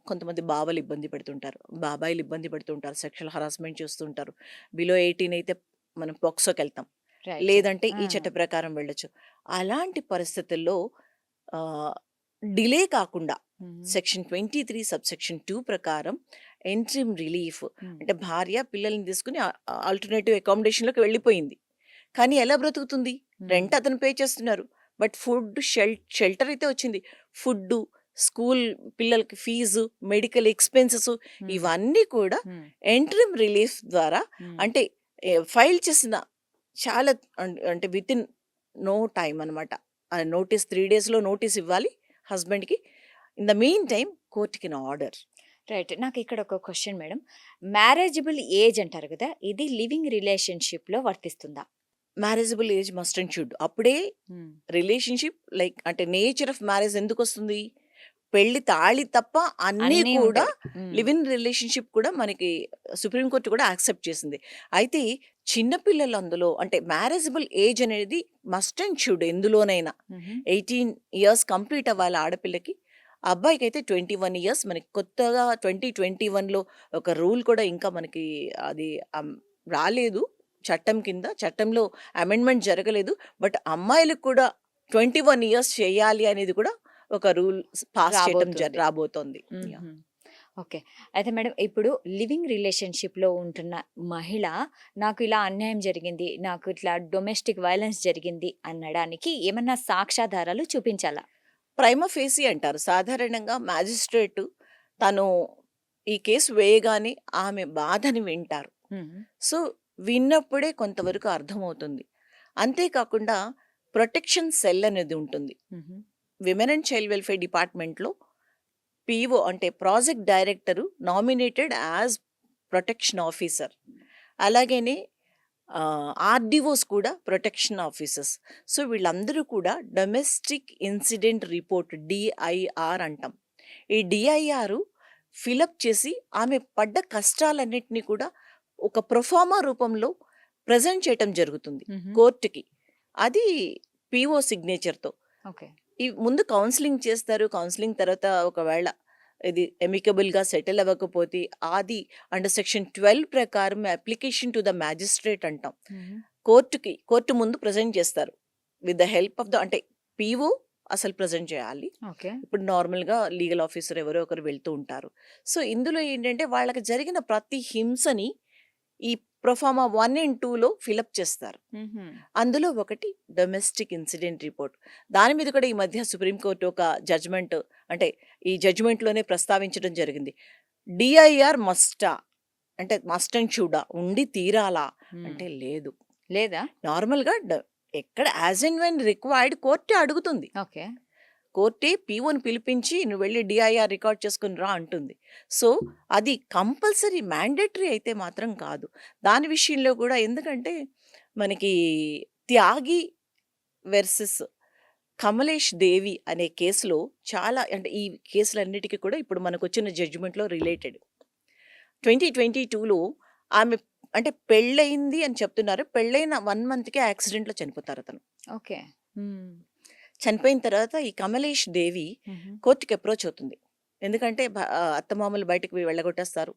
[SPEAKER 2] కొంతమంది బావలు ఇబ్బంది పెడుతుంటారు. బాబాయిలు ఇబ్బంది పెడుతుంటారు. సెక్షువల్ హరాస్మెంట్ చేస్తుంటారు. బిలో 18 అయితే మనం పోక్సోకెళ్తాం.
[SPEAKER 1] రైట్. రైట్.
[SPEAKER 2] లేదంటే
[SPEAKER 1] ఆ!
[SPEAKER 2] ఈ చట్ట ప్రకారం వెళ్ళొచ్చు. అలాంటి పరిస్థితుల్లో ఆహ్, డిలే కాకుండా
[SPEAKER 1] హుహు.
[SPEAKER 2] సెక్షన్ 23 సబ్‌సెక్షన్ 2 ప్రకారం ఇంటరిమ్ రిలీఫ్
[SPEAKER 1] హ్మ్.
[SPEAKER 2] అంటే భార్య పిల్లల్ని తీసుకొని ఆల్టర్‌నేటివ్ అకామిడేషన్‌లోకి వెళ్ళిపోయింది. కానీ ఎలా బ్రతుకుతుంది?
[SPEAKER 1] హ్మ్.
[SPEAKER 2] రెంట్ అతను పే చేస్తున్నారు. బట్ ఫుడ్, షెల్టర్ అయితే వచ్చింది. ఫుడ్డు, స్కూల్ పిల్లలకి ఫీజు, మెడికల్ ఎక్స్‌పెన్సెస్
[SPEAKER 1] హ్మ్.
[SPEAKER 2] ఇవన్నీ కూడా
[SPEAKER 1] హ్మ్.
[SPEAKER 2] ఇంటరిమ్ రిలీఫ్ ద్వారా
[SPEAKER 1] హ్మ్.
[SPEAKER 2] అంటే ఫైల్ చేసిన చాలా అంటే వితిన్ నో టైమ్ అనమాట. నోటీస్ 3 డేస్‌లో నోటీస్ ఇవ్వాలి హస్బెండ్‌కి. ఇన్ ద మీన్ టైమ్ కోర్ట్‌కి ఆర్డర్.
[SPEAKER 1] రైట్. నాకిక్కడ ఒక క్వెషన్ మేడం. మ్యారేజబుల్ ఏజ్ అంటారు గదా! ఇది లివింగ్ రిలేషన్‌షిప్‌లో వర్తిస్తుందా?
[SPEAKER 2] Marriageable age must and should. అప్పుడే
[SPEAKER 1] హ్మ్.
[SPEAKER 2] రిలేషన్‌షిప్ లైక్ అంటే నేచర్ ఆఫ్ మ్యారేజ్ ఎందుకొస్తుంది? పెళ్లి తాళి తప్ప అన్నీ
[SPEAKER 1] అన్నీ
[SPEAKER 2] కూడా
[SPEAKER 1] ఉంటాయి. హ్మ్.
[SPEAKER 2] లివ్ ఇన్ రిలేషన్‌షిప్ కూడా మనకి సుప్రీం కోర్ట్ కూడా యాక్సెప్ట్ చేసింది. అయితే చిన్న పిల్లలు అందులో అంటే మ్యారేజబుల్ ఏజ్ అనేది మస్ట్ అండ్ షుడ్ ఎందులోనైనా.
[SPEAKER 1] హుహు.
[SPEAKER 2] 18 ఇయర్స్ కంప్లీట్ అవ్వాలి ఆడపిల్లకి. అబ్బాయికైతే 21 ఇయర్స్ మనకి కొత్తగా 2021లో ఒక రూల్ కూడా ఇంకా మనకి అది రాలేదు. చట్టం కింద. చట్టంలో అమెండ్‌మెంట్ జరగలేదు. బట్ అమ్మాయిలకు కూడా 21 ఇయర్స్ చేయాలి అనేది కూడా ఒక రూల్ పాస్ చేయటం
[SPEAKER 1] రాబోతుంది.
[SPEAKER 2] రాబోతోంది. యాహ్!
[SPEAKER 1] హుహు. ఓకే. అయితే మేడం ఇప్పుడు లివింగ్ రిలేషన్‌షిప్‌లో ఉంటున్న మహిళ నాకు ఇలా అన్యాయం జరిగింది. నాకు ఇట్లా డొమెస్టిక్ వయలెన్స్ జరిగింది అనడానికి ఏమన్నా సాక్ష్యాధారాలు చూపించాలా?
[SPEAKER 2] ప్రైమా ఫేసి అంటారు. సాధారణంగా మ్యాజిస్ట్రేటు తను ఈ కేసు వేయగానే ఆమె బాధని వింటారు.
[SPEAKER 1] హుహు.
[SPEAKER 2] సో, విన్నప్పుడే కొంతవరకు అర్థమవుతుంది. అంతేకాకుండా ప్రొటెక్షన్ సెల్ అనేది ఉంటుంది.
[SPEAKER 1] హుహు.
[SPEAKER 2] విమెన్ అండ్ చైల్డ్ వెల్ఫేర్ డిపార్ట్‌మెంట్‌లో పీఓ అంటే project director nominated as protection officer. అలాగనే ఆర్‌డీఓస్ కూడా ప్రొటెక్షన్ ఆఫీసర్స్. సో, వీళ్ళందరూ కూడా డొమెస్టిక్ ఇన్సిడెంట్ రిపోర్ట్ డీఐఆర్ అంటాం. ఈ డీఐఆర్ ఫిలప్ చేసి ఆమె పడ్డ కష్టాలన్నిటిని కూడా ఒక ప్రొఫార్మా రూపంలో ప్రెజెంట్ చేయటం జరుగుతుంది
[SPEAKER 1] హుహు.
[SPEAKER 2] కోర్ట్‌కి. అది పీఓ సిగ్నేచర్‌తో.
[SPEAKER 1] ఓకే.
[SPEAKER 2] ఈ ముందు కౌన్సెలింగ్ చేస్తారు. కౌన్సెలింగ్ తర్వాత ఒకవేళ ఇది అమికబుల్‌గా సెటిల్ అవ్వకపోతే అది అండర్ సెక్షన్ 12 ప్రకారం అప్లికేషన్ టు ద మ్యాజిస్ట్రేట్ అంటాం.
[SPEAKER 1] హుహు.
[SPEAKER 2] కోర్ట్ ముందు ప్రెజెంట్ చేస్తారు. With the help of the అంటే పీఓ అసలు ప్రెజెంట్ చేయాలి.
[SPEAKER 1] ఓకే.
[SPEAKER 2] ఇప్పుడు నార్మల్‌గా లీగల్ ఆఫీసర్ ఎవరో ఒకరు వెళ్తూ ఉంటారు. సో, ఇందులో ఏంటంటే వాళ్ళకి జరిగిన ప్రతి హింసని ఈ ప్రొఫార్మా 1 అండ్ 2లో ఫిలప్ చేస్తారు.
[SPEAKER 1] హుహు.
[SPEAKER 2] అందులో ఒకటి డొమెస్టిక్ ఇన్సిడెంట్ రిపోర్ట్. దాని మీద కూడా ఈ మధ్య సుప్రీం కోర్ట్ ఒక జడ్జ్‌మెంట్ అంటే ఈ జడ్జ్‌మెంట్‌లోనే ప్రస్తావించడం జరిగింది. డిఐఆర్ మస్టా అంటే మస్ట్ అండ్ షుడా ఉండి తీరాలా అంటే లేదు.
[SPEAKER 1] లేదా?
[SPEAKER 2] నార్మల్గా ఎక్కడ యాజ్ అండ్ వెన్ రిక్వైర్డ్ కోర్టే అడుగుతుంది.
[SPEAKER 1] ఓకే.
[SPEAKER 2] కోర్టే పీఓని పిలిపించి నువ్వు వెళ్ళి డిఐఆర్ రికార్డ్ చేసుకుని రా అంటుంది. సో అది కంపల్సరీ మ్యాండేటరీ అయితే మాత్రం కాదు. దాని విషయంలో కూడా ఎందుకంటే మనకి త్యాగి వెర్సెస్ కమలేష్ దేవి అనే కేసులో చాలా అంటే ఈ కేసులన్నిటికీ కూడా ఇప్పుడు మనకు వచ్చిన జడ్జిమెంట్లో రిలేటెడ్ 2022లో ఆమె అంటే పెళ్ళయింది అని చెప్తున్నారు. పెళ్ళైన 1 మంత్కే యాక్సిడెంట్లో చనిపోతారు అతను.
[SPEAKER 1] ఓకే.
[SPEAKER 2] చనిపోయిన తర్వాత ఈ కమలేష్ దేవి కోర్టుకి అప్రోచ్ అవుతుంది. ఎందుకంటే అత్తమామలు బయటకు వెళ్ళగొట్టేస్తారు,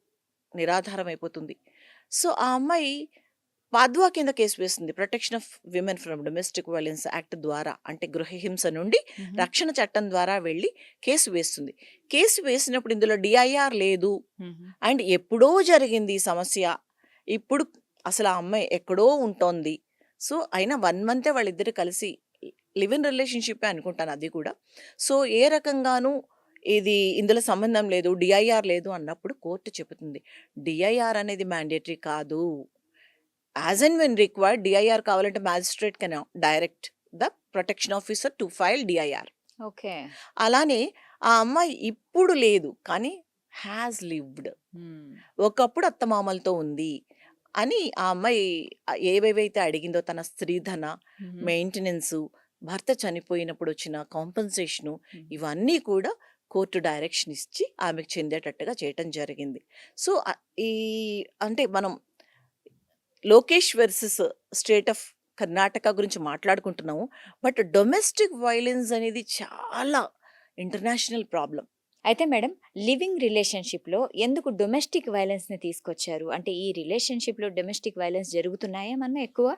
[SPEAKER 2] నిరాధారం అయిపోతుంది. సో ఆ అమ్మాయి పాద్వా కింద కేసు వేస్తుంది. Protection of women from domestic violence act ద్వారా, అంటే గృహహింస నుండి రక్షణ చట్టం ద్వారా వెళ్ళి కేసు వేస్తుంది. కేసు వేసినప్పుడు ఇందులో డిఐఆర్ లేదు అండ్ ఎప్పుడో జరిగింది ఈ సమస్య. ఇప్పుడు అసలు ఆ అమ్మాయి ఎక్కడో ఉంటోంది. సో అయినా 1 మంతే వాళ్ళిద్దరు కలిసి లివ్ ఇన్ రిలేషన్షిప్ అనుకుంటాను అది కూడా. సో ఏ రకంగానూ ఇది ఇందులో సంబంధం లేదు, డిఐఆర్ లేదు అన్నప్పుడు కోర్టు చెబుతుంది డిఐఆర్ అనేది మ్యాండేటరీ కాదు. As and when required DIR కావాలంటే magistrate can direct the protection officer to file DIR.
[SPEAKER 1] Okay.
[SPEAKER 2] అలానే ఆ అమ్మాయి ఇప్పుడు లేదు కానీ హ్యాస్ లివ్డ్, ఒకప్పుడు అత్తమామలతో ఉంది అని ఆ అమ్మాయి ఏవేవైతే అడిగిందో తన స్త్రీధన, మెయింటెనెన్సు, భర్త చనిపోయినప్పుడు వచ్చిన కాంపెన్సేషను, ఇవన్నీ కూడా కోర్టు డైరెక్షన్ ఇచ్చి ఆమెకు చెందేటట్టుగా చేయటం జరిగింది. సో ఈ అంటే మనం Lokesh versus state of Karnataka గురించి మాట్లాడుకుంటున్నాము. బట్ డొమెస్టిక్ వైలెన్స్ అనేది చాలా ఇంటర్నేషనల్ ప్రాబ్లం.
[SPEAKER 1] అయితే మేడం, లివింగ్ రిలేషన్షిప్లో ఎందుకు డొమెస్టిక్ వైలెన్స్ని తీసుకొచ్చారు? అంటే ఈ రిలేషన్షిప్లో డొమెస్టిక్ వైలెన్స్ జరుగుతున్నాయేమన్నా ఎక్కువ?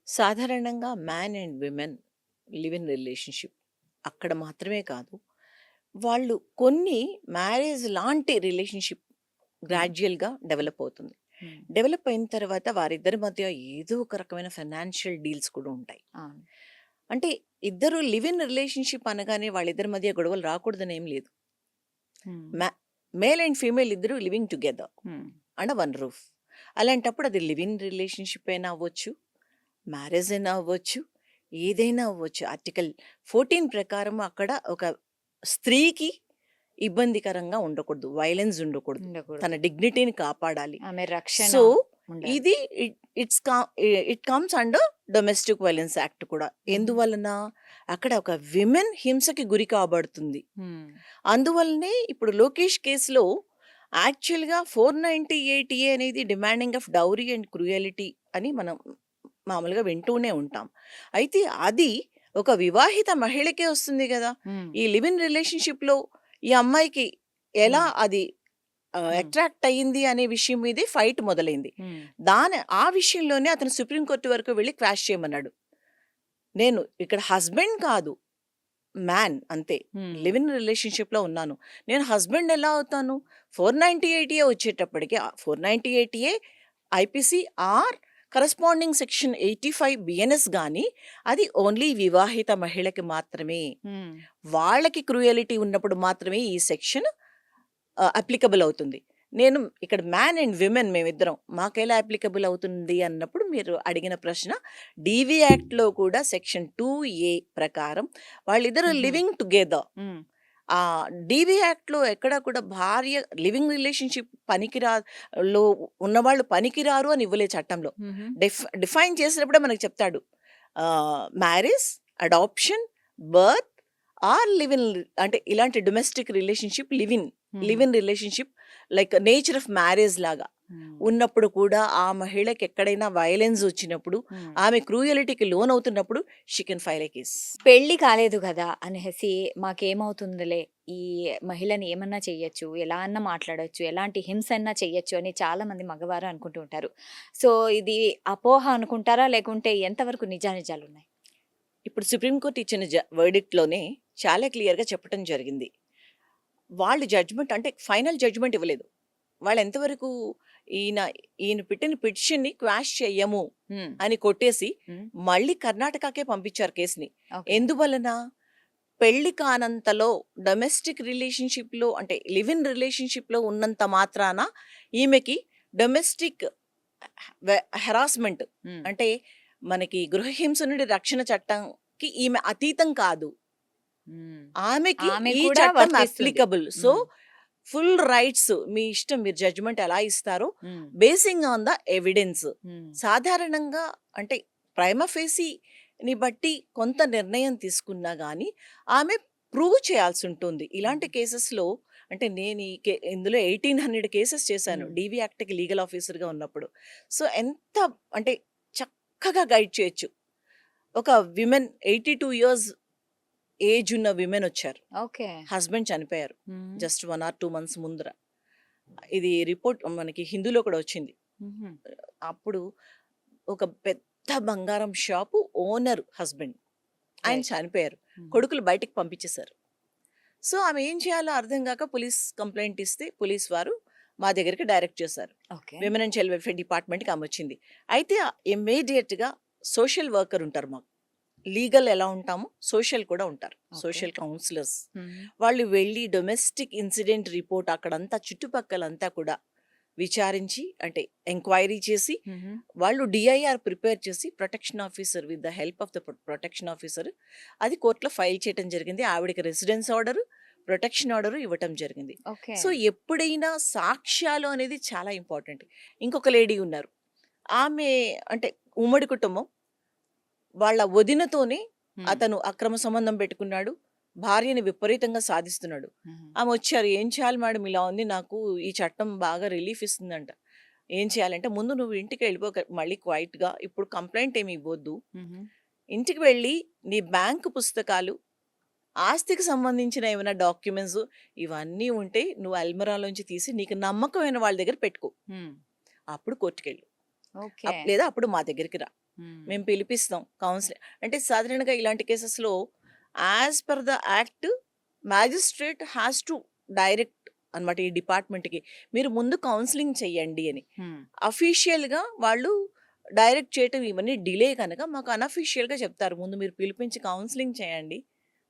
[SPEAKER 2] సాధారణంగా man and women live in relationship అక్కడ మాత్రమే కాదు, వాళ్ళు కొన్ని మ్యారేజ్ లాంటి రిలేషన్షిప్ గ్రాడ్యువల్గా డెవలప్ అవుతుంది. డెవలప్ అయిన తర్వాత వారిద్దరి మధ్య ఏదో ఒక రకమైన ఫైనాన్షియల్ డీల్స్ కూడా ఉంటాయి. అంటే ఇద్దరు లివ్ ఇన్ రిలేషన్షిప్ అనగానే వాళ్ళిద్దరి మధ్య గొడవలు రాకూడదని ఏం లేదు. మేల్ అండ్ ఫీమేల్ ఇద్దరు living together and one roof. అలాంటప్పుడు అది లివ్ ఇన్ రిలేషన్షిప్ అయినా అవ్వచ్చు, మ్యారేజ్ అయినా అవ్వచ్చు, ఏదైనా అవ్వచ్చు. ఆర్టికల్ 14 ప్రకారం అక్కడ ఒక స్త్రీకి ఇబ్బందికరంగా ఉండకూడదు, వైలెన్స్ ఉండకూడదు, తన డిగ్నిటీని కాపాడాలి. సో ఇది it comes under domestic violence act కూడా. ఎందువలన అక్కడ ఒక విమెన్ హింసకి గురి కాబడుతుంది. అందువల్లనే ఇప్పుడు లోకేష్ కేసులో యాక్చువల్గా 498A అనేది డిమాండింగ్ ఆఫ్ డౌరీ అండ్ క్రూయలిటీ అని మనం మామూలుగా వింటూనే ఉంటాం. అయితే అది ఒక వివాహిత మహిళకే వస్తుంది కదా. ఈ లివ్ ఇన్ రిలేషన్షిప్లో ఈ అమ్మాయికి ఎలా అది అట్రాక్ట్ అయ్యింది అనే విషయం మీదే ఫైట్ మొదలైంది. ఆ విషయంలోనే అతను సుప్రీంకోర్టు వరకు వెళ్ళి క్వాష్ చేయమన్నాడు. నేను ఇక్కడ హస్బెండ్ కాదు, మ్యాన్ అంతే, లివ్ ఇన్ రిలేషన్షిప్లో ఉన్నాను, నేను హస్బెండ్ ఎలా అవుతాను? 498A వచ్చేటప్పటికి 498A IPC or corresponding section 85 BNS కానీ అది ఓన్లీ వివాహిత మహిళకి మాత్రమే. వాళ్ళకి క్రూయలిటీ ఉన్నప్పుడు మాత్రమే ఈ సెక్షన్ అప్లికబుల్ అవుతుంది. నేను ఇక్కడ మ్యాన్ అండ్ విమెన్ మేమిద్దరం, మాకెలా అప్లికబుల్ అవుతుంది అన్నప్పుడు మీరు అడిగిన ప్రశ్న, డివి యాక్ట్లో కూడా సెక్షన్ 2A ప్రకారం వాళ్ళిద్దరు లివింగ్ టుగెదర్. ఆ డివి యాక్ట్లో ఎక్కడ కూడా భార్య లివింగ్ రిలేషన్షిప్ పనికిరాలో ఉన్నవాళ్ళు పనికిరారు అని ఇవ్వలే చట్టంలో. డిఫైన్ చేసినప్పుడే మనకు చెప్తాడు marriage, adoption, birth or live in, అంటే ఇలాంటి domestic relationship live in relationship like nature of marriage లాగా ఉన్నప్పుడు కూడా ఆ మహిళకి ఎక్కడైనా వైలెన్స్ వచ్చినప్పుడు, ఆమె క్రూయలిటీకి లోన్ అవుతున్నప్పుడు she can file a case.
[SPEAKER 1] పెళ్లి కాలేదు కదా అనేసి మాకేమవుతుందిలే, ఈ మహిళని ఏమన్నా చెయ్యొచ్చు, ఎలా అన్నా మాట్లాడొచ్చు, ఎలాంటి హింస అన్నా చెయ్యొచ్చు అని చాలా మంది మగవారు అనుకుంటూ ఉంటారు. సో ఇది అపోహ అనుకుంటారా, లేకుంటే ఎంతవరకు నిజానిజాలు ఉన్నాయి?
[SPEAKER 2] ఇప్పుడు సుప్రీంకోర్టు ఇచ్చిన వర్డిక్ట్లోనే చాలా క్లియర్గా చెప్పడం జరిగింది. వాళ్ళు జడ్జ్మెంట్ అంటే ఫైనల్ జడ్జ్మెంట్ ఇవ్వలేదు. వాళ్ళు ఎంతవరకు ఈయన పెట్టిన పిటిషన్ని క్వాష్ చెయ్యము అని కొట్టేసి మళ్ళీ కర్ణాటకకే పంపించారు కేసుని. ఎందువలన పెళ్లి కానంతలో డొమెస్టిక్ రిలేషన్షిప్లో అంటే లివ్ ఇన్ రిలేషన్షిప్లో ఉన్నంత మాత్రాన ఈమెకి డొమెస్టిక్ హెరాస్మెంట్ అంటే మనకి గృహహింస నుండి రక్షణ చట్టంకి ఈమె అతీతం కాదు. ఆమెకి
[SPEAKER 1] ఆమె
[SPEAKER 2] ఈ
[SPEAKER 1] కూడా
[SPEAKER 2] చట్టం
[SPEAKER 1] వర్తిస్తుంది.
[SPEAKER 2] అప్లికబుల్. సో ఫుల్ రైట్స్ మీ ఇష్టం, మీరు జడ్జిమెంట్ ఎలా ఇస్తారో బేసింగ్ ఆన్ ద ఎవిడెన్స్. సాధారణంగా అంటే ప్రైమా ఫేసీని బట్టి కొంత నిర్ణయం తీసుకున్నా కానీ ఆమె ప్రూవ్ చేయాల్సి ఉంటుంది. ఇలాంటి కేసెస్లో అంటే నేను ఇందులో 1800 కేసెస్ చేశాను డీవీ యాక్ట్కి లీగల్ ఆఫీసర్గా ఉన్నప్పుడు. సో ఎంత అంటే చక్కగా గైడ్ చేయొచ్చు. ఒక విమెన్ 82 ఇయర్స్ ఏజ్ ఉన్న విమెన్ వచ్చారు,
[SPEAKER 1] ఓకే.
[SPEAKER 2] హస్బెండ్ చనిపోయారు జస్ట్ 1 or 2 months ముందర. ఇది రిపోర్ట్ మనకి హిందూలో కూడా వచ్చింది. అప్పుడు ఒక పెద్ద బంగారం షాపు ఓనర్ హస్బెండ్, ఆయన చనిపోయారు, కొడుకులు బయటకు పంపించేశారు. సో ఆమె ఏం చేయాలో అర్థం కాక పోలీస్ కంప్లైంట్ ఇస్తే పోలీస్ వారు మా దగ్గరికి డైరెక్ట్ చేశారు. విమెన్ అండ్ చైల్డ్ వెల్ఫేర్ డిపార్ట్మెంట్కి ఆమె వచ్చింది. అయితే ఇమ్మీడియట్గా సోషల్ వర్కర్ ఉంటారు, మాకు లీగల్ ఎలా ఉంటామో సోషల్ కూడా ఉంటారు, సోషల్ కౌన్సిలర్స్. వాళ్ళు వెళ్ళి డొమెస్టిక్ ఇన్సిడెంట్ రిపోర్ట్ అక్కడంతా చుట్టుపక్కలంతా కూడా విచారించి అంటే ఎంక్వైరీ చేసి వాళ్ళు డిఐఆర్ ప్రిపేర్ చేసి protection officer with the help of the protection officer అది కోర్టులో ఫైల్ చేయడం జరిగింది. ఆవిడకి రెసిడెన్స్ ఆర్డర్, ప్రొటెక్షన్ ఆర్డర్ ఇవ్వటం జరిగింది. సో ఎప్పుడైనా సాక్ష్యాలు అనేది చాలా ఇంపార్టెంట్. ఇంకొక లేడీ ఉన్నారు, ఆమె అంటే ఉమ్మడి కుటుంబం, వాళ్ళ వదినతోనే అతను అక్రమ సంబంధం పెట్టుకున్నాడు, భార్యని విపరీతంగా సాధిస్తున్నాడు. ఆమె వచ్చారు, ఏం చేయాలి మేడం ఇలా ఉంది, నాకు ఈ చట్టం బాగా రిలీఫ్ ఇస్తుందంట. ఏం చేయాలంటే ముందు నువ్వు ఇంటికి వెళ్ళిపోక మళ్ళీ క్వైట్గా, ఇప్పుడు కంప్లైంట్ ఏమి ఇవ్వద్దు, ఇంటికి వెళ్ళి నీ బ్యాంకు పుస్తకాలు, ఆస్తికి సంబంధించిన ఏమైనా డాక్యుమెంట్స్ ఇవన్నీ ఉంటే నువ్వు అల్మరాలోంచి తీసి నీకు నమ్మకమైన వాళ్ళ దగ్గర పెట్టుకో, అప్పుడు కోర్టుకెళ్ళు, లేదా అప్పుడు మా దగ్గరికి రా, మేము పిలిపిస్తాం కౌన్సిలింగ్. అంటే సాధారణంగా ఇలాంటి కేసెస్లో as per the act magistrate has to direct అనమాట ఈ డిపార్ట్మెంట్కి, మీరు ముందు కౌన్సిలింగ్ చెయ్యండి అని. అఫీషియల్గా వాళ్ళు డైరెక్ట్ చేయటం ఇవన్నీ డిలే కనుక మాకు అన్అఫీషియల్గా చెప్తారు, ముందు మీరు పిలిపించి కౌన్సిలింగ్ చేయండి,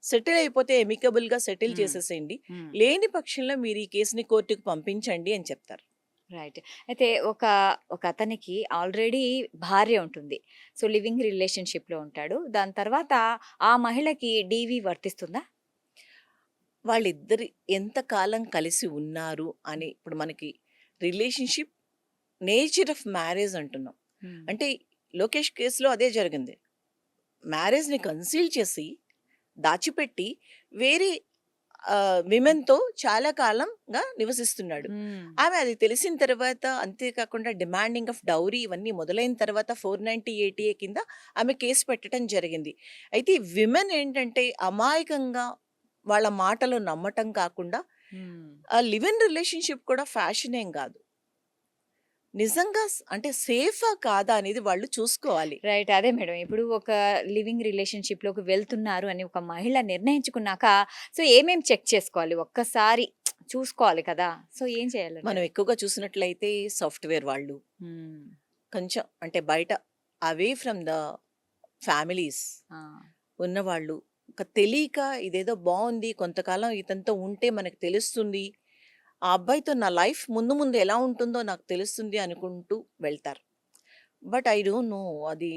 [SPEAKER 2] సెటిల్ అయిపోతే ఎమికబుల్గా సెటిల్ చేసేసేయండి, లేని పక్షంలో మీరు ఈ కేసుని కోర్టుకు పంపించండి అని చెప్తారు.
[SPEAKER 1] రైట్. అయితే ఒక ఒక అతనికి ఆల్రెడీ భార్య ఉంటుంది, సో లివింగ్ రిలేషన్షిప్లో ఉంటాడు, దాని తర్వాత ఆ మహిళకి డీవీ వర్తిస్తుందా?
[SPEAKER 2] వాళ్ళిద్దరు ఎంతకాలం కలిసి ఉన్నారు అని ఇప్పుడు మనకి రిలేషన్షిప్ నేచర్ ఆఫ్ మ్యారేజ్ అంటున్నాం. అంటే లోకేష్ కేసులో అదే జరిగింది, మ్యారేజ్ని కన్సీల్ చేసి దాచిపెట్టి వేరే విమెన్తో చాలా కాలంగా నివసిస్తున్నాడు. ఆమె అది తెలిసిన తర్వాత, అంతేకాకుండా డిమాండింగ్ ఆఫ్ డౌరీ ఇవన్నీ మొదలైన తర్వాత 490 కింద ఆమె కేసు పెట్టడం జరిగింది. అయితే విమెన్ ఏంటంటే అమాయకంగా వాళ్ళ మాటలు నమ్మటం కాకుండా లివ్ ఇన్ రిలేషన్షిప్ కూడా ఫ్యాషన్ ఏం కాదు, నిజంగా అంటే సేఫా కాదా అనేది వాళ్ళు చూసుకోవాలి.
[SPEAKER 1] రైట్. అదే మేడం, ఇప్పుడు ఒక లివింగ్ రిలేషన్షిప్లోకి వెళ్తున్నారు అని ఒక మహిళ నిర్ణయించుకున్నాక సో ఏమేం చెక్ చేసుకోవాలి, ఒక్కసారి చూసుకోవాలి కదా, సో ఏం చేయాలి?
[SPEAKER 2] మనం ఎక్కువగా చూసినట్లయితే సాఫ్ట్వేర్ వాళ్ళు కొంచెం అంటే బయట అవే ఫ్రమ్ ద ఫ్యామిలీస్ ఉన్నవాళ్ళు ఒక తెలియక ఇదేదో బాగుంది, కొంతకాలం ఇతనితో ఉంటే మనకు తెలుస్తుంది, ఆ అబ్బాయితో నా లైఫ్ ముందు ముందు ఎలా ఉంటుందో నాకు తెలుస్తుంది అనుకుంటూ వెళ్తారు. బట్ ఐ డోంట్ నో అది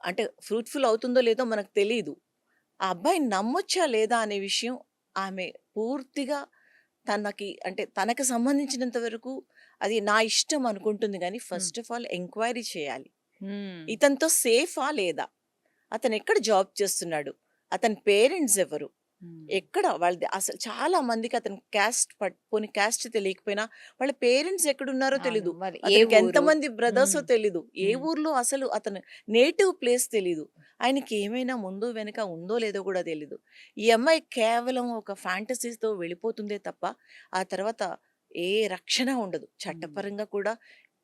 [SPEAKER 2] అంటే ఫ్రూట్ఫుల్ అవుతుందో లేదో మనకు తెలియదు. ఆ అబ్బాయిని నమ్మొచ్చా లేదా అనే విషయం ఆమె పూర్తిగా తనకి సంబంధించినంత వరకు అది నా ఇష్టం అనుకుంటుంది, కానీ ఫస్ట్ ఆఫ్ ఆల్ ఎంక్వైరీ చేయాలి, ఇతనితో సేఫా లేదా, అతను ఎక్కడ జాబ్ చేస్తున్నాడు, అతని పేరెంట్స్ ఎవరు, ఎక్కడ వాళ్ళది, అసలు చాలా మందికి అతని క్యాస్ట్ తెలియకపోయినా వాళ్ళ పేరెంట్స్ ఎక్కడున్నారో తెలీదు, ఎంతమంది బ్రదర్సో తెలీదు, ఏ ఊర్లో అసలు అతను నేటివ్ ప్లేస్ తెలీదు, ఆయనకి ఏమైనా ముందు వెనుక ఉందో లేదో కూడా తెలీదు. ఈ అమ్మాయి కేవలం ఒక ఫ్యాంటసీతో వెళ్ళిపోతుందే తప్ప ఆ తర్వాత ఏ రక్షణ ఉండదు. చట్టపరంగా కూడా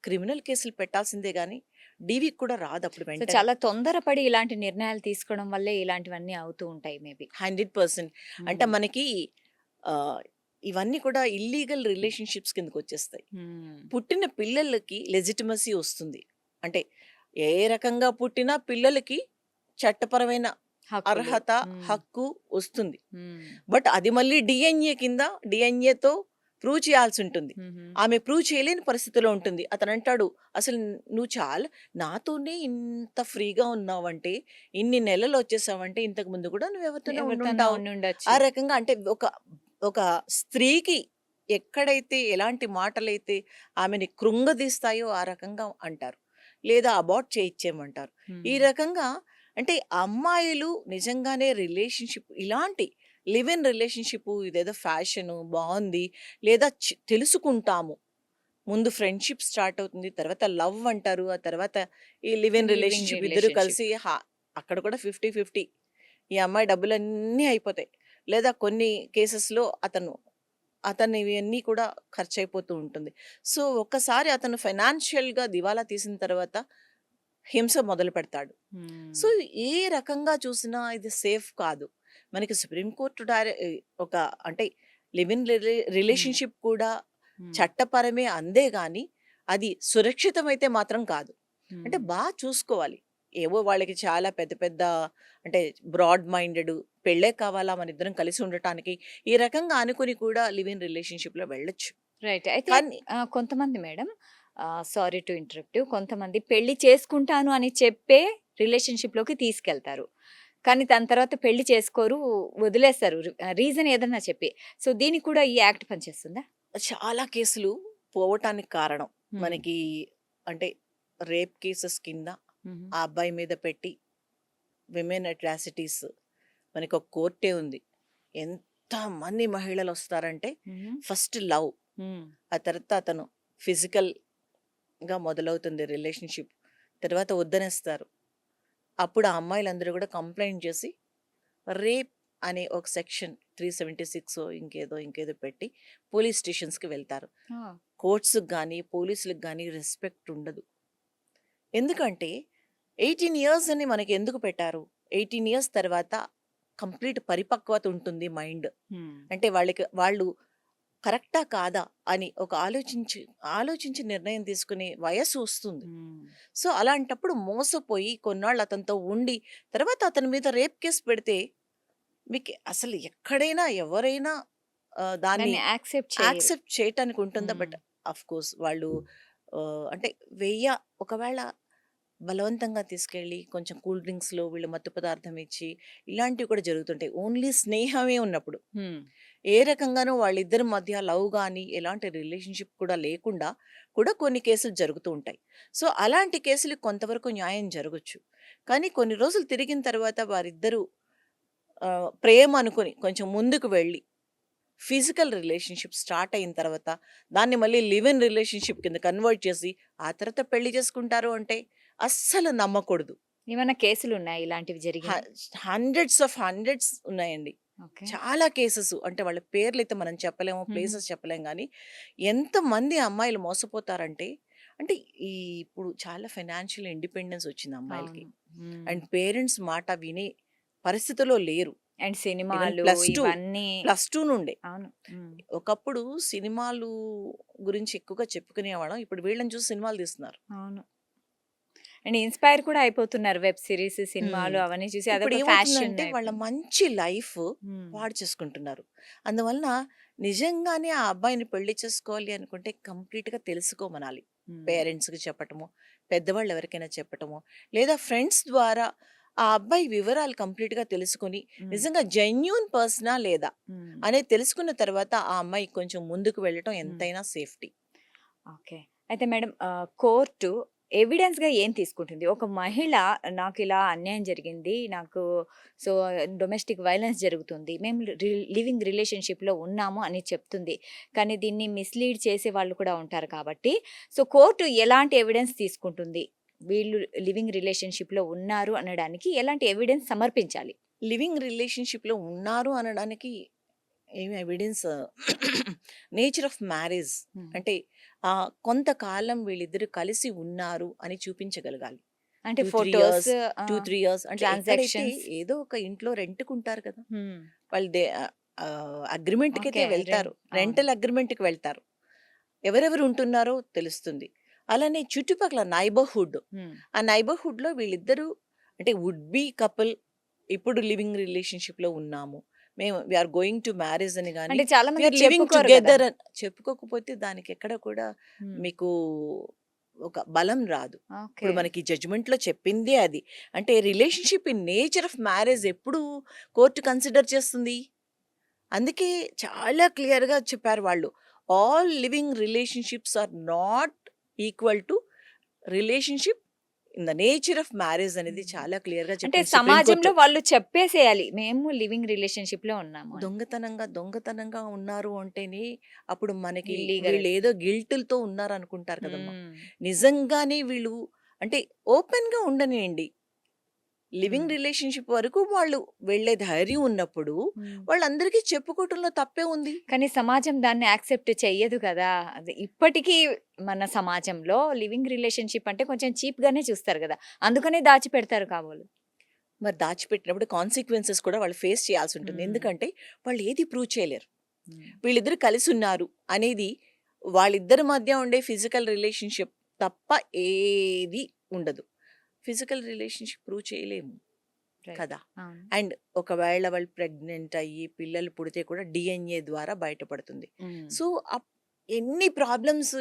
[SPEAKER 2] క్రిమినల్ కేసులు పెట్టాల్సిందే గానీ డీవీకి కూడా రాదు అప్పుడు వెంటనే.
[SPEAKER 1] చాలా తొందరపడి ఇలాంటి నిర్ణయాలు తీసుకోవడం వల్లే ఇలాంటివన్నీ అవుతూ ఉంటాయి మేబీ.
[SPEAKER 2] 100%. అంటే మనకి ఇవన్నీ కూడా ఇల్లీగల్ రిలేషన్షిప్స్ కిందకి వచ్చేస్తాయి. పుట్టిన పిల్లలకి లెజిటిమసీ వస్తుంది, అంటే ఏ రకంగా పుట్టినా పిల్లలకి చట్టపరమైన
[SPEAKER 1] హక్కులు.
[SPEAKER 2] అర్హత,
[SPEAKER 1] మ్మ్.
[SPEAKER 2] హక్కు వస్తుంది.
[SPEAKER 1] మ్మ్.
[SPEAKER 2] బట్ అది మళ్ళీ డిఎన్ఏ కింద డిఎన్ఏతో ప్రూవ్ చేయాల్సి ఉంటుంది.
[SPEAKER 1] మ్మ్.
[SPEAKER 2] ఆమె ప్రూవ్ చేయలేని పరిస్థితిలో ఉంటుంది. అతను అంటాడు, అసలు నువ్వు చాలా నాతోనే ఇంత ఫ్రీగా ఉన్నావంటే, ఇన్ని నెలలు వచ్చేసావంటే, ఇంతకు ముందు కూడా నువ్వు ఎవరితోనే
[SPEAKER 1] ఎవరితోనో
[SPEAKER 2] ఉండుంటావు.
[SPEAKER 1] ఉండి
[SPEAKER 2] ఆ
[SPEAKER 1] ఉండొచ్చు.
[SPEAKER 2] రకంగా అంటే ఒక ఒక స్త్రీకి ఎక్కడైతే ఎలాంటి మాటలైతే ఆమెని కృంగదీస్తాయో ఆ రకంగా అంటారు. లేదా అబార్ట్ చేయిచ్చేయమంటారు. ఈ
[SPEAKER 1] మ్మ్.
[SPEAKER 2] రకంగా అంటే అమ్మాయిలు నిజంగానే రిలేషన్‌షిప్ ఇలాంటి లివ్ ఇన్ రిలేషన్‌షిప్ ఇదేదో ఫ్యాషను బావుంది. లేదా తెలుసుకుంటాము. ముందు ఫ్రెండ్‌షిప్ స్టార్ట్ అవుతుంది. తర్వాత లవ్ అంటారు. ఆ తర్వాత ఈ లివ్ ఇన్
[SPEAKER 1] లివింగ్
[SPEAKER 2] రిలేషన్‌షిప్ ఇద్దరు
[SPEAKER 1] రిలేషన్‌షిప్.
[SPEAKER 2] కలిసి అక్కడ కూడా 50, 50 ఈ అమ్మాయి డబ్బులన్నీ అయిపోతాయి. లేదా కొన్ని కేసెస్‌లో అతనివన్నీ కూడా ఖర్చయిపోతూ ఉంటుంది. సో, ఒక్కసారి అతను ఫైనాన్షియల్‌గా దివాలా తీసిన తర్వాత హింస మొదలుపెడతాడు. సో,
[SPEAKER 1] మ్మ్.
[SPEAKER 2] ఏ రకంగా చూసినా ఇది సేఫ్ కాదు. మనకి సుప్రీం కోర్ట్ ఒక అంటే లివ్ ఇన్
[SPEAKER 1] మ్మ్.
[SPEAKER 2] రిలేషన్‌షిప్ కూడా
[SPEAKER 1] మ్మ్.
[SPEAKER 2] చట్టపరమే అందే గాని, అది సురక్షితమైతే మాత్రం కాదు. అంటే
[SPEAKER 1] మ్మ్.
[SPEAKER 2] చూసుకోవాలి. ఏవో వాళ్ళకి చాలా పెద్ద పెద్ద అంటే బ్రాడ్ మైండెడ్ పెళ్ళే కావాలా మనిద్దరం కలిసి ఉండటానికి, ఈ రకంగా అనుకుని కూడా లివ్ ఇన్ రిలేషన్‌షిప్‌లో వెళ్ళొచ్చు.
[SPEAKER 1] రైట్. అయితే
[SPEAKER 2] కానీ
[SPEAKER 1] కొంతమంది మేడం, సారీ టు ఇంటరప్ట్, కొంతమంది పెళ్లి చేసుకుంటాను అని చెప్పే రిలేషన్‌షిప్‌లోకి తీసుకెళ్తారు. కానీ దాని తర్వాత పెళ్లి చేసుకోరు, వదిలేస్తారు. రీజన్ ఏదన్నా చెప్పి. సో, దీనికి కూడా ఈ యాక్ట్ పనిచేస్తుందా?
[SPEAKER 2] చాలా కేసులు పోవటానికి కారణం
[SPEAKER 1] హ్మ్.
[SPEAKER 2] మనకి అంటే రేప్ కేసెస్ కింద
[SPEAKER 1] హుహు.
[SPEAKER 2] ఆ అబ్బాయి మీద పెట్టి విమెన్ అట్రాసిటీస్ మనకి ఒక కోర్టే ఉంది. ఎంతమంది మహిళలు వస్తారంటే
[SPEAKER 1] హుహు.
[SPEAKER 2] ఫస్ట్ లవ్,
[SPEAKER 1] హ్మ్.
[SPEAKER 2] ఆ తర్వాత అతను ఫిజికల్‌గా మొదలవుతుంది రిలేషన్‌షిప్. తర్వాత వద్దనేస్తారు. అప్పుడు ఆ అమ్మాయిలందరూ కూడా కంప్లెయింట్ చేసి రేప్ అనే ఒక సెక్షన్ 376 ఇంకేదో పెట్టి పోలీస్ స్టేషన్స్‌కి వెళ్తారు.
[SPEAKER 1] ఆ!
[SPEAKER 2] కోర్ట్స్‌కి గాని, పోలీసులకి గాని రెస్పెక్ట్ ఉండదు. ఎందుకంటే 18 ఇయర్స్ అని మనకి ఎందుకు పెట్టారు? 18 ఇయర్స్ తర్వాత కంప్లీట్ పరిపక్వత ఉంటుంది మైండ్.
[SPEAKER 1] హ్మ్.
[SPEAKER 2] అంటే వాళ్ళు కరెక్టా? కాదా? అని ఒక ఆలోచించి నిర్ణయం తీసుకునే వయస్సు వస్తుంది.
[SPEAKER 1] హ్మ్.
[SPEAKER 2] సో, అలాంటప్పుడు మోసపోయి కొన్నాళ్ళు అతనితో ఉండి, తర్వాత అతని మీద రేప్ కేస్ పెడితే మీకు అసలు ఎక్కడైనా ఎవరైనా దాన్ని
[SPEAKER 1] దాన్ని యాక్సెప్ట్ చేయరు.
[SPEAKER 2] యాక్సెప్ట్ చేయటానికి ఉంటుందా?
[SPEAKER 1] హ్మ్.
[SPEAKER 2] బట్ ఆఫ్‌కోర్స్ వాళ్ళు అంటే ఒకవేళ బలవంతంగా తీసుకెళ్ళి కొంచెం కూల్ డ్రింక్స్‌లో వీళ్ళు మత్తు పదార్థం ఇచ్చి, ఇలాంటివి కూడా జరుగుతుంటాయి. ఓన్లీ స్నేహమే ఉన్నప్పుడు.
[SPEAKER 1] హ్మ్.
[SPEAKER 2] ఏ రకంగానూ వాళ్ళిద్దరి మధ్య లవ్ గాని, ఎలాంటి రిలేషన్‌షిప్ కూడా లేకుండా కూడా కొన్ని కేసులు జరుగుతూ ఉంటాయి. సో, అలాంటి కేసులకి కొంతవరకు న్యాయం జరగొచ్చు. కానీ కొన్ని రోజులు తిరిగిన తర్వాత వారిద్దరూ ప్రేమ అనుకుని కొంచెం ముందుకు వెళ్ళి ఫిజికల్ రిలేషన్‌షిప్ స్టార్ట్ అయిన తర్వాత దాన్ని మళ్ళీ లివ్ ఇన్ రిలేషన్‌షిప్ కింద కన్వర్ట్ చేసి, ఆ తర్వాత పెళ్లి చేసుకుంటారు అంటే అస్సలు నమ్మకూడదు.
[SPEAKER 1] ఏమన్నా కేసులున్నాయా ఇలాంటివి
[SPEAKER 2] హ
[SPEAKER 1] జరిగినయి?
[SPEAKER 2] హండ్రెడ్స్ ఉన్నాయండి.
[SPEAKER 1] ఓకే.
[SPEAKER 2] చాలా కేసెస్ అంటే వాళ్ళ పేర్లైతే మనం చెప్పలేము.
[SPEAKER 1] హుహు.
[SPEAKER 2] ప్లేసెస్ చెప్పలేం గానీ, ఎంతమంది అమ్మాయిలు మోసపోతారంటే, అంటే ఈ ఇప్పుడు చాలా ఫైనాన్షియల్ ఇండిపెండెన్స్ వచ్చింది అమ్మాయిలకి.
[SPEAKER 1] అవును. హ్మ్.
[SPEAKER 2] అండ్ పేరెంట్స్ మాట వినే పరిస్థితిలో లేరు.
[SPEAKER 1] అండ్
[SPEAKER 2] ఈవెన్
[SPEAKER 1] సినిమాలు
[SPEAKER 2] +2,
[SPEAKER 1] ఇవన్నీ.
[SPEAKER 2] +2 నుండే.
[SPEAKER 1] అవును. హ్మ్.
[SPEAKER 2] ఒకప్పుడు సినిమాలు గురించి ఎక్కువగా చెప్పుకునేవాళ్ళం. ఇప్పుడు వీళ్ళని చూసి సినిమాలు తీస్తున్నారు.
[SPEAKER 1] అవును. అండ్ ఇన్‌స్పైర్ కూడా అయిపోతున్నారు. వెబ్ సీరీస్,
[SPEAKER 2] హ్మ్.
[SPEAKER 1] సినిమాలు అవన్నీ చూసి
[SPEAKER 2] ఇప్పుడు
[SPEAKER 1] అదొక ఫ్యాషన్
[SPEAKER 2] ఏమవుతుందంటే వాళ్ళ
[SPEAKER 1] అయిపోయింది.
[SPEAKER 2] మంచి లైఫ్
[SPEAKER 1] హ్మ్.
[SPEAKER 2] పాడు చేసుకుంటున్నారు. అందువలన నిజంగానే ఆ అబ్బాయిని పెళ్లి చేసుకోవాలి అనుకుంటే కంప్లీట్‌గా తెలుసుకోమనాలి.
[SPEAKER 1] హ్మ్.
[SPEAKER 2] పేరెంట్స్‌కి చెప్పటము, పెద్దవాళ్ళు ఎవరికైనా చెప్పటము, లేదా ఫ్రెండ్స్ ద్వారా ఆ అబ్బాయి వివరాలు కంప్లీట్‌గా తెలుసుకొని,
[SPEAKER 1] హ్మ్.
[SPEAKER 2] నిజంగా జెన్యూన్ పర్సనా లేదా
[SPEAKER 1] హ్మ్.
[SPEAKER 2] అనేది తెలుసుకున్న తర్వాత ఆ అమ్మాయి కొంచెం ముందుకు వెళ్ళటం
[SPEAKER 1] హ్మ్.
[SPEAKER 2] ఎంతైనా సేఫ్టీ.
[SPEAKER 1] ఓకే. అయితే మేడం, కోర్టు ఎవిడెన్స్‌గా ఏం తీసుకుంటుంది? ఒక మహిళ నాకిలా అన్యాయం జరిగింది. నాకు సో, డొమెస్టిక్ వయలెన్స్ జరుగుతుంది. మేము లివింగ్ రిలేషన్‌షిప్‌లో ఉన్నాము అని చెప్తుంది. కానీ దీన్ని మిస్‌లీడ్ చేసే వాళ్ళు కూడా ఉంటారు కాబట్టి, సో, కోర్టు ఎలాంటి ఎవిడెన్స్ తీసుకుంటుంది? వీళ్ళు లివింగ్ రిలేషన్‌షిప్‌లో ఉన్నారు అనడానికి ఎలాంటి ఎవిడెన్స్ సమర్పించాలి?
[SPEAKER 2] లివింగ్ రిలేషన్‌షిప్‌లో ఉన్నారు అనడానికి ఏమి ఎవిడెన్స్ నేచర్ ఆఫ్ మ్యారేజ్
[SPEAKER 1] హ్మ్.
[SPEAKER 2] అంటే కొంతకాలం వీళ్ళిద్దరూ కలిసి ఉన్నారు అని చూపించగలగాలి.
[SPEAKER 1] అంటే
[SPEAKER 2] 2, 3
[SPEAKER 1] ఫోటోస్,
[SPEAKER 2] ఇయర్స్ 2, 3 ఇయర్స్ అంటే ఎక్కడైతే
[SPEAKER 1] ట్రాన్సాక్షన్స్.
[SPEAKER 2] ఏదో ఒక ఇంట్లో రెంట్‌కుంటారు కదా!
[SPEAKER 1] హ్మ్.
[SPEAKER 2] వాళ్ళు అగ్రీమెంట్‌కైతే
[SPEAKER 1] ఓకే.
[SPEAKER 2] వెళ్తారు.
[SPEAKER 1] అవును.
[SPEAKER 2] రెంటల్ అగ్రీమెంట్‌కి వెళ్తారు. ఎవరెవరు ఉంటున్నారో తెలుస్తుంది. అలానే చుట్టుపక్కల నైబర్‌హుడ్.
[SPEAKER 1] హ్మ్.
[SPEAKER 2] ఆ నైబర్‌హుడ్‌లో వీళ్ళిద్దరూ అంటే వుడ్ బీ కపుల్ ఇప్పుడు లివింగ్ రిలేషన్షిప్ లో ఉన్నాము, మేము వీఆర్ గోయింగ్ టు మ్యారేజ్ అని కానీ
[SPEAKER 1] అంటే చాలా మంది
[SPEAKER 2] వీఆర్ లివింగ్
[SPEAKER 1] చెప్పుకోరు కదా.
[SPEAKER 2] టుగెదర్ అని చెప్పుకోకపోతే దానికి ఎక్కడ కూడా
[SPEAKER 1] ఉమ్,
[SPEAKER 2] మీకు ఒక బలం రాదు.
[SPEAKER 1] ఓకే.
[SPEAKER 2] ఇప్పుడు మనకి జడ్జిమెంట్ లో చెప్పిందే అది. అంటే relationship in nature of marriage ఎప్పుడు కోర్టు కన్సిడర్ చేస్తుంది. అందుకే చాలా క్లియర్ గా చెప్పారు వాళ్ళు, all living relationships are not equal to relationship in the nature of marriage అనేది
[SPEAKER 1] ఉమ్.
[SPEAKER 2] చాలా క్లియర్ గా
[SPEAKER 1] అంటే
[SPEAKER 2] చెప్పింది సుప్రీం
[SPEAKER 1] సమాజంలో
[SPEAKER 2] కోర్టు.
[SPEAKER 1] వాళ్ళు చెప్పేసేయాలి మేము లివింగ్ రిలేషన్షిప్ లో ఉన్నాము అని.
[SPEAKER 2] దొంగతనంగా ఉన్నారు అంటేనే అప్పుడు మనకి
[SPEAKER 1] ఇల్లీగల్.
[SPEAKER 2] వీళ్ళు ఏదో గిల్టులతో ఉన్నారు అనుకుంటారు కదమ్మా. నిజంగానే వీళ్ళు అంటే ఓపెన్ గా ఉండనియండి. లివింగ్ రిలేషన్షిప్ వరకు వాళ్ళు వెళ్ళే ధైర్యం ఉన్నప్పుడు వాళ్ళందరికీ చెప్పుకోవటంలో తప్పే ఉంది.
[SPEAKER 1] కానీ సమాజం దాన్ని యాక్సెప్ట్ చెయ్యదు కదా. అది ఇప్పటికీ మన సమాజంలో లివింగ్ రిలేషన్షిప్ అంటే కొంచెం చీప్ గానే చూస్తారు కదా, అందుకనే దాచిపెడతారు కాబోలు.
[SPEAKER 2] మరి దాచిపెట్టినప్పుడు కాన్సిక్వెన్సెస్ కూడా వాళ్ళు ఫేస్ చేయాల్సి ఉంటుంది.
[SPEAKER 1] మ్మ్.
[SPEAKER 2] ఎందుకంటే వాళ్ళు ఏది ప్రూవ్ చేయలేరు. వీళ్ళిద్దరు కలిసి ఉన్నారు అనేది వాళ్ళిద్దరి మధ్య ఉండే ఫిజికల్ రిలేషన్షిప్ తప్ప ఏది ఉండదు. ఫిజికల్ రిలేషన్షిప్ ప్రూవ్ చేయలేము
[SPEAKER 1] Right.
[SPEAKER 2] కదా.
[SPEAKER 1] అవును.
[SPEAKER 2] అండ్ ఒకవేళ వాళ్ళు ప్రెగ్నెంట్ అయ్యి పిల్లలు పుడితే కూడా డిఎన్ఏ ద్వారా బయటపడుతుంది.
[SPEAKER 1] మ్మ్.
[SPEAKER 2] సో ఎన్ని ప్రాబ్లమ్స్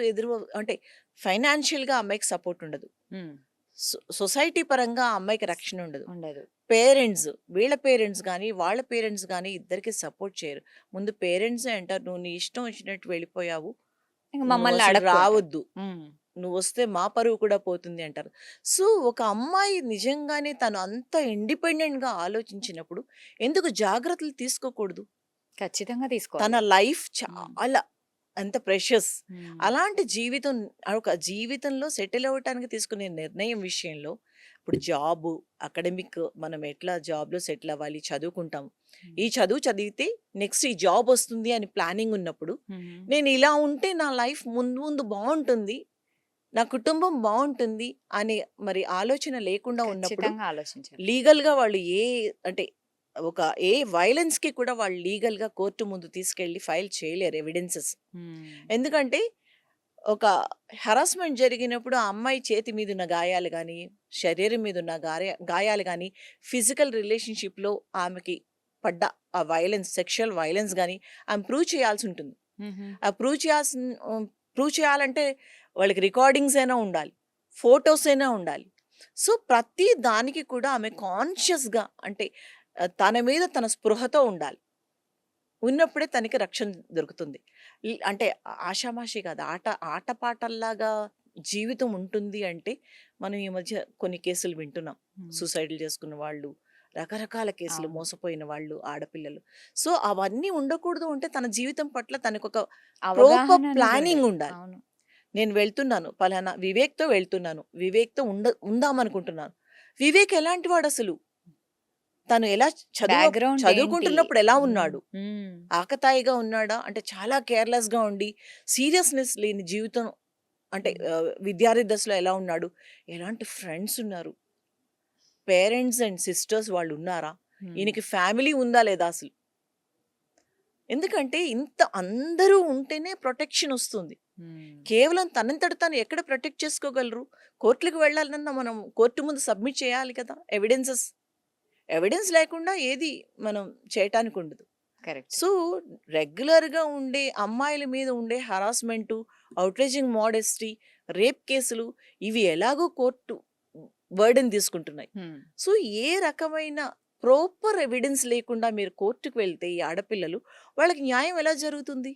[SPEAKER 2] అంటే ఫైనాన్షియల్గా అమ్మాయికి సపోర్ట్ ఉండదు,
[SPEAKER 1] మ్మ్.
[SPEAKER 2] సొసైటీ పరంగా ఆ అమ్మాయికి రక్షణ ఉండదు.
[SPEAKER 1] ఉండదు.
[SPEAKER 2] పేరెంట్స్, వీళ్ళ పేరెంట్స్ కానీ వాళ్ళ పేరెంట్స్ కానీ ఇద్దరికి సపోర్ట్ చేయరు. ముందు పేరెంట్స్ అంటారు, నువ్వు నీ ఇష్టం వచ్చినట్టు వెళ్ళిపోయావు,
[SPEAKER 1] ఇంక
[SPEAKER 2] నువ్వు
[SPEAKER 1] మమ్మల్ని
[SPEAKER 2] అసలు
[SPEAKER 1] అడగకూడదు.
[SPEAKER 2] రావద్దు, నువ్వు వస్తే మా పరువు కూడా పోతుంది అంటారు. సో ఒక అమ్మాయి నిజంగానే తను అంత ఇండిపెండెంట్ గా ఆలోచించినప్పుడు ఎందుకు జాగ్రత్తలు తీసుకోకూడదు?
[SPEAKER 1] ఖచ్చితంగా
[SPEAKER 2] తన
[SPEAKER 1] తీసుకోవాలి.
[SPEAKER 2] లైఫ్ చాలా అంత ప్రెషస్.
[SPEAKER 1] మ్మ్.
[SPEAKER 2] అలాంటి జీవితం, ఒక జీవితంలో సెటిల్ అవ్వటానికి తీసుకునే నిర్ణయం విషయంలో ఇప్పుడు జాబు, అకాడమిక్, మనం ఎట్లా జాబ్లో సెటిల్ అవ్వాలి, చదువుకుంటాం. ఈ చదువు చదివితే నెక్స్ట్ ఈ జాబ్ వస్తుంది అని ప్లానింగ్ ఉన్నప్పుడు
[SPEAKER 1] మ్మ్.
[SPEAKER 2] నేను ఇలా ఉంటే నా లైఫ్ ముందు ముందు బాగుంటుంది, నా కుటుంబం బాగుంటుంది అనే మరి ఆలోచన లేకుండా ఉన్నప్పుడు
[SPEAKER 1] ఖచ్చితంగా ఆలోచించాలి.
[SPEAKER 2] లీగల్గా వాళ్ళు అంటే ఒక వైలెన్స్కి కూడా వాళ్ళు లీగల్గా కోర్టు ముందు తీసుకెళ్ళి ఫైల్ చేయలేరు ఎవిడెన్సెస్.
[SPEAKER 1] మ్మ్.
[SPEAKER 2] ఎందుకంటే ఒక హరాస్మెంట్ జరిగినప్పుడు ఆ అమ్మాయి చేతి మీద ఉన్న గాయాలు కానీ, శరీరం మీద ఉన్న గాయాలు కానీ, ఫిజికల్ రిలేషన్షిప్లో ఆమెకి పడ్డ ఆ వైలెన్స్, సెక్షువల్ వైలెన్స్ కానీ ఆమె ప్రూవ్ చేయాల్సి ఉంటుంది.
[SPEAKER 1] మ్మ్.
[SPEAKER 2] ఆ ప్రూవ్ చేయాలంటే వాళ్ళకి రికార్డింగ్స్ అయినా ఉండాలి, ఫొటోస్ అయినా ఉండాలి. సో ప్రతి దానికి కూడా ఆమె కాన్షియస్గా అంటే తన మీద తన స్పృహతో ఉండాలి. ఉన్నప్పుడే తనకి రక్షణ దొరుకుతుంది. అంటే ఆషామాషి కాదు, ఆటపాటల్లాగా జీవితం ఉంటుంది అంటే మనం ఈ మధ్య కొన్ని కేసులు వింటున్నాం.
[SPEAKER 1] మ్మ్.
[SPEAKER 2] సూసైడ్లు చేసుకున్న వాళ్ళు, రకరకాల కేసులు,
[SPEAKER 1] అవును.
[SPEAKER 2] మోసపోయిన వాళ్ళు, ఆడపిల్లలు. సో అవన్నీ ఉండకూడదు అంటే తన జీవితం పట్ల తనకు ఒక
[SPEAKER 1] అవగాహన
[SPEAKER 2] ప్రాపర్
[SPEAKER 1] అనేది
[SPEAKER 2] ప్లానింగ్
[SPEAKER 1] ఉండాలి.
[SPEAKER 2] ఉండాలి.
[SPEAKER 1] అవును.
[SPEAKER 2] నేను వెళ్తున్నాను పలానా వివేక్తో వెళ్తున్నాను, వివేక్తో ఉందామనుకుంటున్నాను. వివేక్ ఎలాంటి వాడు అసలు? తను ఎలా
[SPEAKER 1] బ్యాక్గ్రౌండ్ ఏంటి?
[SPEAKER 2] చదువుకుంటున్నప్పుడు ఎలా
[SPEAKER 1] మ్మ్.
[SPEAKER 2] ఉన్నాడు?
[SPEAKER 1] మ్మ్.
[SPEAKER 2] ఆకతాయిగా ఉన్నాడా అంటే చాలా కేర్లెస్గా ఉండి సీరియస్నెస్ లేని జీవితం అంటే విద్యార్థి దశలో ఎలా ఉన్నాడు? ఎలాంటి ఫ్రెండ్స్ ఉన్నారు? పేరెంట్స్ అండ్ సిస్టర్స్ వాళ్ళు ఉన్నారా?
[SPEAKER 1] మ్మ్.
[SPEAKER 2] ఈయనకి ఫ్యామిలీ ఉందా లేదా అసలు? ఎందుకంటే ఇంత అందరూ ఉంటేనే ప్రొటెక్షన్ వస్తుంది.
[SPEAKER 1] మ్మ్.
[SPEAKER 2] కేవలం తనంతట తాను ఎక్కడ ప్రొటెక్ట్ చేసుకోగలరు? కోర్టులకు వెళ్ళాలన్నా మనం కోర్టు ముందు సబ్మిట్ చేయాలి కదా ఎవిడెన్స్ లేకుండా ఏది మనం చేయటానికి ఉండదు.
[SPEAKER 1] కరెక్ట్.
[SPEAKER 2] సో రెగ్యులర్గా ఉండే అమ్మాయిల మీద ఉండే హరాస్మెంటు, అవుట్రేజింగ్ మోడెస్టీ, రేప్ కేసులు ఇవి ఎలాగో కోర్టు బర్డెన్ తీసుకుంటున్నాయి.
[SPEAKER 1] మ్మ్.
[SPEAKER 2] సో ఏ రకమైన ప్రాపర్ ఎవిడెన్స్ లేకుండా మీరు కోర్టుకు వెళ్తే ఈ ఆడపిల్లలు, వాళ్ళకి న్యాయం ఎలా జరుగుతుంది?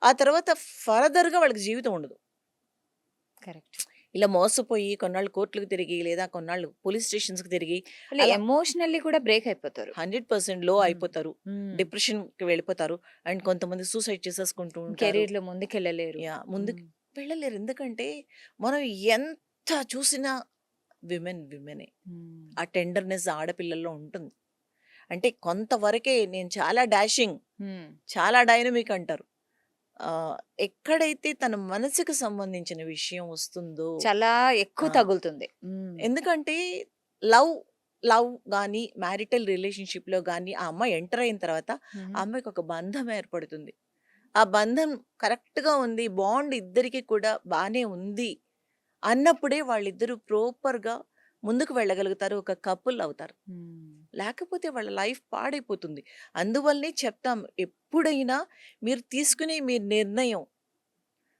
[SPEAKER 2] ఆ తర్వాత ఫర్దర్గా వాళ్ళకి జీవితం ఉండదు.
[SPEAKER 1] కరెక్ట్.
[SPEAKER 2] ఇలా మోసపోయి కొన్నాళ్ళు కోర్టులకు తిరిగి లేదా కొన్నాళ్ళు పోలీస్ స్టేషన్స్కి తిరిగి
[SPEAKER 1] వాళ్ళు
[SPEAKER 2] అలా
[SPEAKER 1] ఎమోషనల్లీ కూడా బ్రేక్ అయిపోతారు.
[SPEAKER 2] 100% లో
[SPEAKER 1] మ్మ్.
[SPEAKER 2] అయిపోతారు,
[SPEAKER 1] మ్మ్.
[SPEAKER 2] డిప్రెషన్కి వెళ్ళిపోతారు. అండ్ కొంతమంది సూసైడ్ చేసేసుకుంటూ ఉంటారు.
[SPEAKER 1] కెరీర్ లో ముందుకెళ్ళలేరు.
[SPEAKER 2] ముందుకు
[SPEAKER 1] మ్మ్.
[SPEAKER 2] వెళ్ళలేరు. ఎందుకంటే మనం ఎంత చూసినా విమెనే
[SPEAKER 1] మ్మ్.
[SPEAKER 2] ఆ టెండర్నెస్ ఆడపిల్లల్లో ఉంటుంది. అంటే కొంతవరకే నేను చాలా డాషింగ్,
[SPEAKER 1] మ్మ్.
[SPEAKER 2] చాలా డైనమిక్ అంటారు. ఆ, ఎక్కడైతే తన మనసుకు సంబంధించిన విషయం వస్తుందో,
[SPEAKER 1] చాలా ఎక్కువ
[SPEAKER 2] ఆ,
[SPEAKER 1] తగులుతుంది. మ్మ్.
[SPEAKER 2] ఎందుకంటే లవ్ లవ్ కానీ మ్యారిటల్ రిలేషన్షిప్లో కానీ ఆ అమ్మాయి ఎంటర్ అయిన తర్వాత
[SPEAKER 1] మ్మ్.
[SPEAKER 2] ఆ అమ్మాయికి ఒక బంధం ఏర్పడుతుంది. ఆ బంధం కరెక్ట్గా ఉంది, బాండ్ ఇద్దరికి కూడా బాగానే ఉంది అన్నప్పుడే వాళ్ళిద్దరూ ప్రాపర్గా ముందుకు వెళ్ళగలుగుతారు, ఒక కపుల్ అవుతారు.
[SPEAKER 1] మ్మ్.
[SPEAKER 2] లేకపోతే వాళ్ళ లైఫ్ పాడైపోతుంది. అందువల్లనే చెప్తాం ఎప్పుడైనా మీరు తీసుకునే మీ నిర్ణయం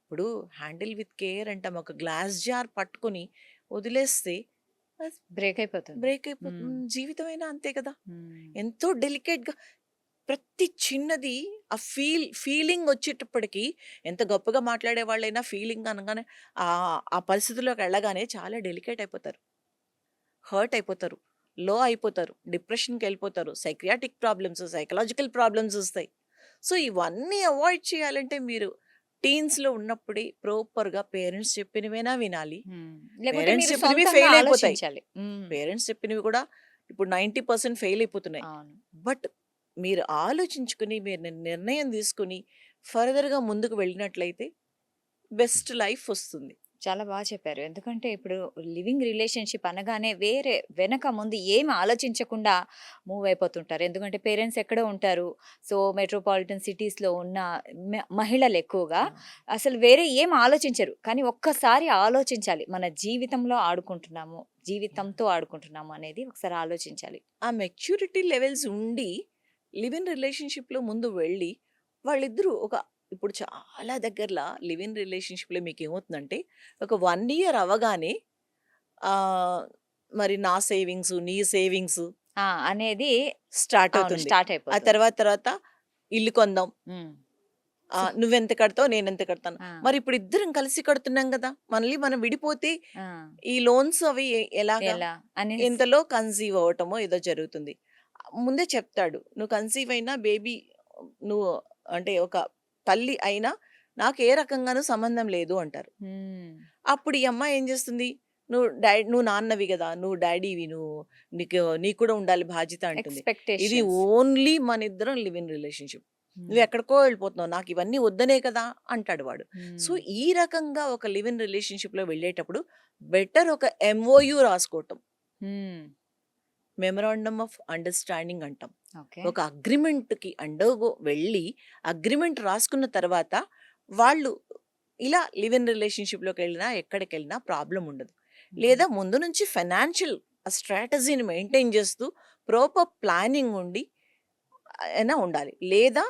[SPEAKER 2] ఇప్పుడు హ్యాండిల్ విత్ కేర్ అంటాం. ఒక గ్లాస్ జార్ పట్టుకొని వదిలేస్తే
[SPEAKER 1] బ్రేక్ అయిపోతుంది.
[SPEAKER 2] బ్రేక్ అయిపోతుంది. జీవితమైనా అంతే కదా! ఎంతో డెలికేట్‌గా ప్రతి చిన్నది ఆ ఫీలింగ్ వచ్చేటప్పటికి ఎంత గొప్పగా మాట్లాడే వాళ్ళైనా ఫీలింగ్ అనగానే ఆ పరిస్థితిలోకి వెళ్ళగానే చాలా డెలికేట్ అయిపోతారు. హర్ట్ అయిపోతారు. లో అయిపోతారు. డిప్రెషన్‌కి వెళ్ళిపోతారు. సైకియాట్రిక్ ప్రాబ్లమ్స్, సైకలాజికల్ ప్రాబ్లమ్స్ వస్తాయి. సో, ఇవన్నీ అవాయిడ్ చేయాలంటే మీరు టీన్స్‌లో ఉన్నప్పుడే ప్రాపర్‌గా పేరెంట్స్ చెప్పినవైనా వినాలి.
[SPEAKER 1] లేకపోతే
[SPEAKER 2] పేరెంట్స్
[SPEAKER 1] మీరు
[SPEAKER 2] చెప్పినవి
[SPEAKER 1] సొంతంగా
[SPEAKER 2] ఫెయిల్ అయిపోతాయి.
[SPEAKER 1] ఆలోచించాలి.
[SPEAKER 2] పేరెంట్స్ చెప్పినవి కూడా ఇప్పుడు 90% ఫెయిల్ అయిపోతున్నాయి.
[SPEAKER 1] అవును.
[SPEAKER 2] బట్ మీరు ఆలోచించుకుని, మీరు నిర్ణయం తీసుకొని ఫర్దర్‌గా ముందుకు వెళ్ళినట్లయితే బెస్ట్ లైఫ్ వస్తుంది.
[SPEAKER 1] చాలా బాగా చెప్పారు. ఎందుకంటే ఇప్పుడు లివింగ్ రిలేషన్‌షిప్ అనగానే వేరే వెనక ముందు ఏమి ఆలోచించకుండా మూవ్ అయిపోతుంటారు. ఎందుకంటే పేరెంట్స్ ఎక్కడో ఉంటారు. సో, మెట్రోపాలిటన్ సిటీస్‌లో ఉన్న మహిళలు ఎక్కువగా
[SPEAKER 2] ఆ!
[SPEAKER 1] అసలు వేరే ఏం ఆలోచించరు. కానీ ఒక్కసారి ఆలోచించాలి. మన జీవితంలో ఆడుకుంటున్నాము,
[SPEAKER 2] యాహ్!
[SPEAKER 1] జీవితంతో ఆడుకుంటున్నాము అనేది ఒకసారి ఆలోచించాలి.
[SPEAKER 2] ఆ మెచ్యూరిటీ లెవెల్స్ ఉండి లివ్ ఇన్ రిలేషన్‌షిప్‌లో ముందు వెళ్ళి వాళ్ళిద్దరూ ఇప్పుడు చాలా దగ్గరల లివ్ ఇన్ రిలేషన్‌షిప్‌లో మీకేమవుతుందంటే ఒక 1 ఇయర్ అవ్వగానే ఆహ్, మరి నా సేవింగ్స్, నీ సేవింగ్స్
[SPEAKER 1] అనేది
[SPEAKER 2] స్టార్ట్
[SPEAKER 1] అవును.
[SPEAKER 2] అవుతుంది.
[SPEAKER 1] స్టార్ట్
[SPEAKER 2] ఆ
[SPEAKER 1] అయిపోతుంది.
[SPEAKER 2] తర్వాత ఇల్లు కొందాం.
[SPEAKER 1] హ్మ్. సో
[SPEAKER 2] నువ్వెంత కడతావు? నేనెంత కడతాను.
[SPEAKER 1] ఆ!
[SPEAKER 2] మరి ఇప్పుడు ఇద్దరం కలిసి కడుతున్నాం గదా! మళ్ళీ మనం విడిపోతే
[SPEAKER 1] ఆ!
[SPEAKER 2] ఈ లోన్స్ అవి ఎలాగా?
[SPEAKER 1] ఎలా అని
[SPEAKER 2] ఇంతలో కన్సీవ్ అవ్వటమో ఏదో జరుగుతుంది. ముందే చెప్తాడు. "నువ్వు కన్సీవ్ అయినా బేబీ నువ్వు అంటే ఒక తల్లి అయినా నాకు ఏ రకంగాను సంబంధం లేదు" అంటారు.
[SPEAKER 1] హ్మ్.
[SPEAKER 2] అప్పుడు ఈ అమ్మాయి ఏం చేస్తుంది? "నువ్వు నాన్నవి గదా! నువ్వు డ్యాడీవి నువ్వు నీకు కూడా ఉండాలి బాధ్యత" అంటుంది. ఇది
[SPEAKER 1] ఎక్స్‌పెక్టేషన్స్.
[SPEAKER 2] ఓన్లీ మనిద్దరం లివ్ ఇన్ రిలేషన్‌షిప్.
[SPEAKER 1] హ్మ్.
[SPEAKER 2] "నువ్వెక్కడికో వెళ్ళిపోతున్నావు. నాకివన్నీ వద్దనే కదా!" అంటాడు వాడు. సో,
[SPEAKER 1] హ్మ్.
[SPEAKER 2] ఈ రకంగా ఒక లివ్ ఇన్ రిలేషన్‌షిప్‌లో వెళ్ళేటప్పుడు బెటర్ ఒక ఎంఓయూ రాసుకోవటం.
[SPEAKER 1] హ్మ్.
[SPEAKER 2] మెమరాండమ్ ఆఫ్ అండర్‌స్టాండింగ్ అంటాం.
[SPEAKER 1] ఓకే.
[SPEAKER 2] ఒక అగ్రీమెంట్‌కి వెళ్ళి అగ్రీమెంట్ రాసుకున్న తర్వాత వాళ్ళు ఇలా లివ్ ఇన్ రిలేషన్‌షిప్‌లోకెళ్ళినా, ఎక్కడికెళ్ళినా ప్రాబ్లమ్ ఉండదు.
[SPEAKER 1] హుహు.
[SPEAKER 2] లేదా ముందు నుంచి ఫైనాన్షియల్ స్ట్రాటజీని మెయింటైన్ చేస్తూ ప్రాపర్ ప్లానింగ్ ఉండి అయినా ఉండాలి. లేదా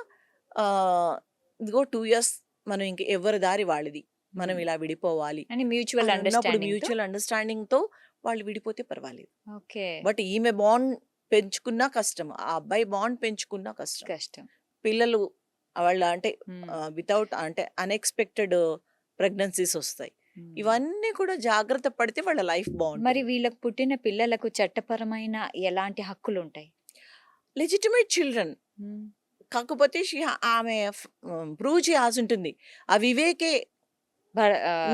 [SPEAKER 2] ఇదిగో 2 ఇయర్స్ మనం ఇంక ఎవరి దారి వాళ్ళది. మనం
[SPEAKER 1] హ్మ్.
[SPEAKER 2] ఇలా విడిపోవాలి
[SPEAKER 1] అని మ్యూచువల్
[SPEAKER 2] అని ఉన్నప్పుడు
[SPEAKER 1] అండర్‌స్టాండింగ్‌తో
[SPEAKER 2] మ్యూచువల్ అండర్‌స్టాండింగ్‌తో వాళ్ళు విడిపోతే పర్వాలేదు.
[SPEAKER 1] ఓకే.
[SPEAKER 2] బట్ ఈమె బాండ్ పెంచుకున్నా కష్టం. ఆ అబ్బాయి బాండ్ పెంచుకున్నా కష్టం.
[SPEAKER 1] కష్టం.
[SPEAKER 2] పిల్లలు వాళ్ళ అంటే
[SPEAKER 1] హ్మ్.
[SPEAKER 2] వితౌట్ అంటే అన్‌ఎక్స్‌పెక్టెడ్ ప్రెగ్నెన్సీస్ ఒస్తాయి.
[SPEAKER 1] హ్మ్.
[SPEAKER 2] ఇవన్నీ కూడా జాగ్రత్త పడితే వాళ్ళ లైఫ్
[SPEAKER 1] మరి
[SPEAKER 2] బావుంటుంది.
[SPEAKER 1] వీళ్ళకి పుట్టిన పిల్లలకు చట్టపరమైన ఎలాంటి హక్కులుంటాయి?
[SPEAKER 2] Legitimate children.
[SPEAKER 1] హ్మ్.
[SPEAKER 2] కాకపోతే ఆమె ప్రూవ్ చేయాల్సుంటుంది. ఆ వివేకే
[SPEAKER 1] భ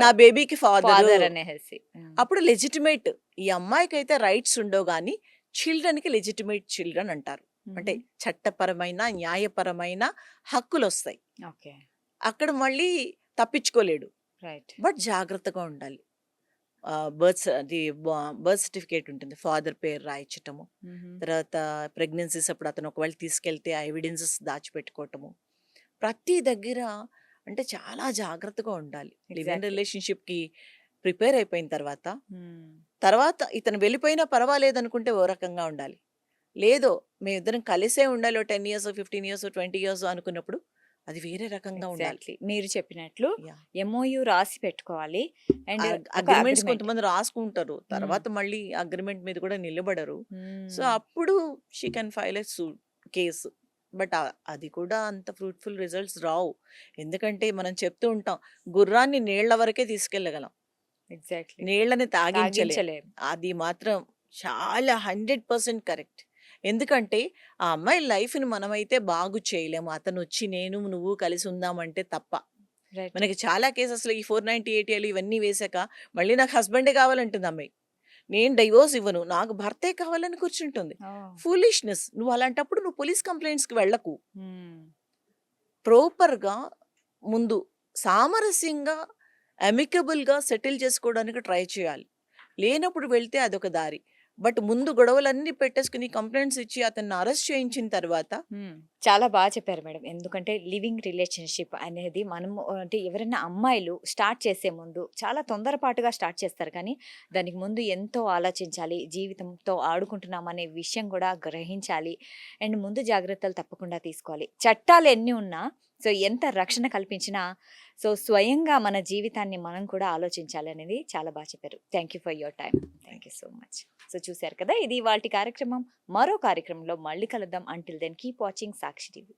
[SPEAKER 2] నా బేబీకి ఫాదరు.
[SPEAKER 1] ఫాదర్ అనేసి. హ్మ్.
[SPEAKER 2] అప్పుడు లెజిటిమేట్. ఈ అమ్మాయికైతే రైట్స్ ఉండవు గానీ, చిల్డ్రన్‌కి లెజిటిమేట్ చిల్డ్రన్ అంటారు. అంటే
[SPEAKER 1] హుహు.
[SPEAKER 2] చట్టపరమైన, న్యాయపరమైన హక్కులొస్తాయి.
[SPEAKER 1] ఓకే.
[SPEAKER 2] అక్కడ మళ్ళీ తప్పించుకోలేడు.
[SPEAKER 1] రైట్.
[SPEAKER 2] బట్ జాగ్రత్తగా ఉండాలి. బర్త్ సర్టిఫికేట్ ఉంటుంది. ఫాదర్ పేరు రాయించటము.
[SPEAKER 1] హుహు.
[SPEAKER 2] తర్వాత ప్రెగ్నెన్సీస్ అప్పుడు అతను ఒకవేళ తీసుకెళ్తే ఆ ఎవిడెన్సెస్ దాచిపెట్టుకోవటము. ప్రతి దగ్గర అంటే చాలా జాగ్రత్తగా ఉండాలి. Live in
[SPEAKER 1] exactly.
[SPEAKER 2] రిలేషన్‌షిప్‌కి ప్రిపేర్ అయిపోయిన తర్వాత,
[SPEAKER 1] హ్మ్.
[SPEAKER 2] తర్వాత ఇతను వెళ్ళిపోయినా పర్వాలేదనుకుంటే ఓ రకంగా ఉండాలి. లేదు మేమిద్దరం కలిసే ఉండాలి. ఓ 10 ఇయర్సో, 15 ఇయర్సో, 20 ఇయర్సో అనుకున్నప్పుడు అది వేరే రకంగా ఉండాలి.
[SPEAKER 1] ఎగ్జాక్ట్‌లీ. మీరు చెప్పినట్లు
[SPEAKER 2] యాహ్!
[SPEAKER 1] ఎంఓయూ రాసి పెట్టుకోవాలి. అండ్ ఒక
[SPEAKER 2] అగ్రీమెంట్స్
[SPEAKER 1] అగ్రీమెంట్.
[SPEAKER 2] కొంతమంది రాసుకుంటారు.
[SPEAKER 1] హ్మ్.
[SPEAKER 2] తర్వాత మళ్ళీ అగ్రీమెంట్ మీద కూడా నిలబడరు. సో,
[SPEAKER 1] హ్మ్.
[SPEAKER 2] అప్పుడు she can file a case. But అది కూడా అంత ఫ్రూట్‌ఫుల్ రిజల్ట్స్ రావు. ఎందుకంటే మనం చెప్తూ ఉంటాం. గుర్రాన్ని నీళ్ళ వరకే తీసుకెళ్ళగలం.
[SPEAKER 1] ఎగ్జాక్ట్‌లీ.
[SPEAKER 2] నీళ్ళని తాగించలేం.
[SPEAKER 1] తాగించలేం.
[SPEAKER 2] అది మాత్రం చాలా 100% కరెక్ట్. ఎందుకంటే ఆ అమ్మాయి లైఫ్‌ని మనమైతే బాగు చేయలేము. అతనొచ్చి నేను, నువ్వు కలిసి ఉందామంటే తప్ప.
[SPEAKER 1] రైట్.
[SPEAKER 2] మనకి చాలా కేసెస్‌లో ఈ 498 ఇవన్నీ వేశాక మళ్ళీ నాకు హస్బెండే కావాలంటుంది అమ్మాయి. నేను డైవోర్స్ ఇవ్వను. నాకు భర్తే కావాలని కూర్చుంటుంది.
[SPEAKER 1] ఓహ్!
[SPEAKER 2] ఫూలిష్‌నెస్. నువ్వు అలాంటప్పుడు నువ్వు పోలీస్ కంప్లెయింట్స్‌కి వెళ్ళకు.
[SPEAKER 1] హ్మ్.
[SPEAKER 2] ప్రాపర్‌గా ముందు సామరస్యంగా, అమికబుల్‌గా సెటిల్ చేసుకోవడానికి ట్రై చేయాలి. లేనప్పుడు వెళ్తే అదొక దారి. బట్ ముందు గొడవలన్నీ పెట్టేసుకుని కంప్లైంట్స్ ఇచ్చి అతన్ని అరెస్ట్ చేయించిన తర్వాత
[SPEAKER 1] చాలా బాగా చెప్పారు మేడం. ఎందుకంటే లివింగ్ రిలేషన్‌షిప్ అనేది మనము అంటే ఎవరైనా అమ్మాయిలు స్టార్ట్ చేసే ముందు చాలా తొందరపాటుగా స్టార్ట్ చేస్తారు కానీ, దానికి ముందు ఎంతో ఆలోచించాలి. జీవితంతో ఆడుకుంటున్నామనే విషయం కూడా గ్రహించాలి. అండ్ ముందు జాగ్రత్తలు తప్పకుండా తీసుకోవాలి. చట్టాలు ఎన్ని ఉన్నా సో ఎంత రక్షణ కల్పించినా సో స్వయంగా మన జీవితాన్ని మనం కూడా ఆలోచించాలి అనేది చాలా బాగా చెప్పారు. Thank you for your time. Thank you so much. So చూశారు కదా, ఇది ఇవాల్టి కార్యక్రమం. మరో కార్యక్రమంలో మళ్ళీ కలుద్దాం. అంటిల్ దెన్ కీప్ వాచింగ్ సాక్షి టీవీ.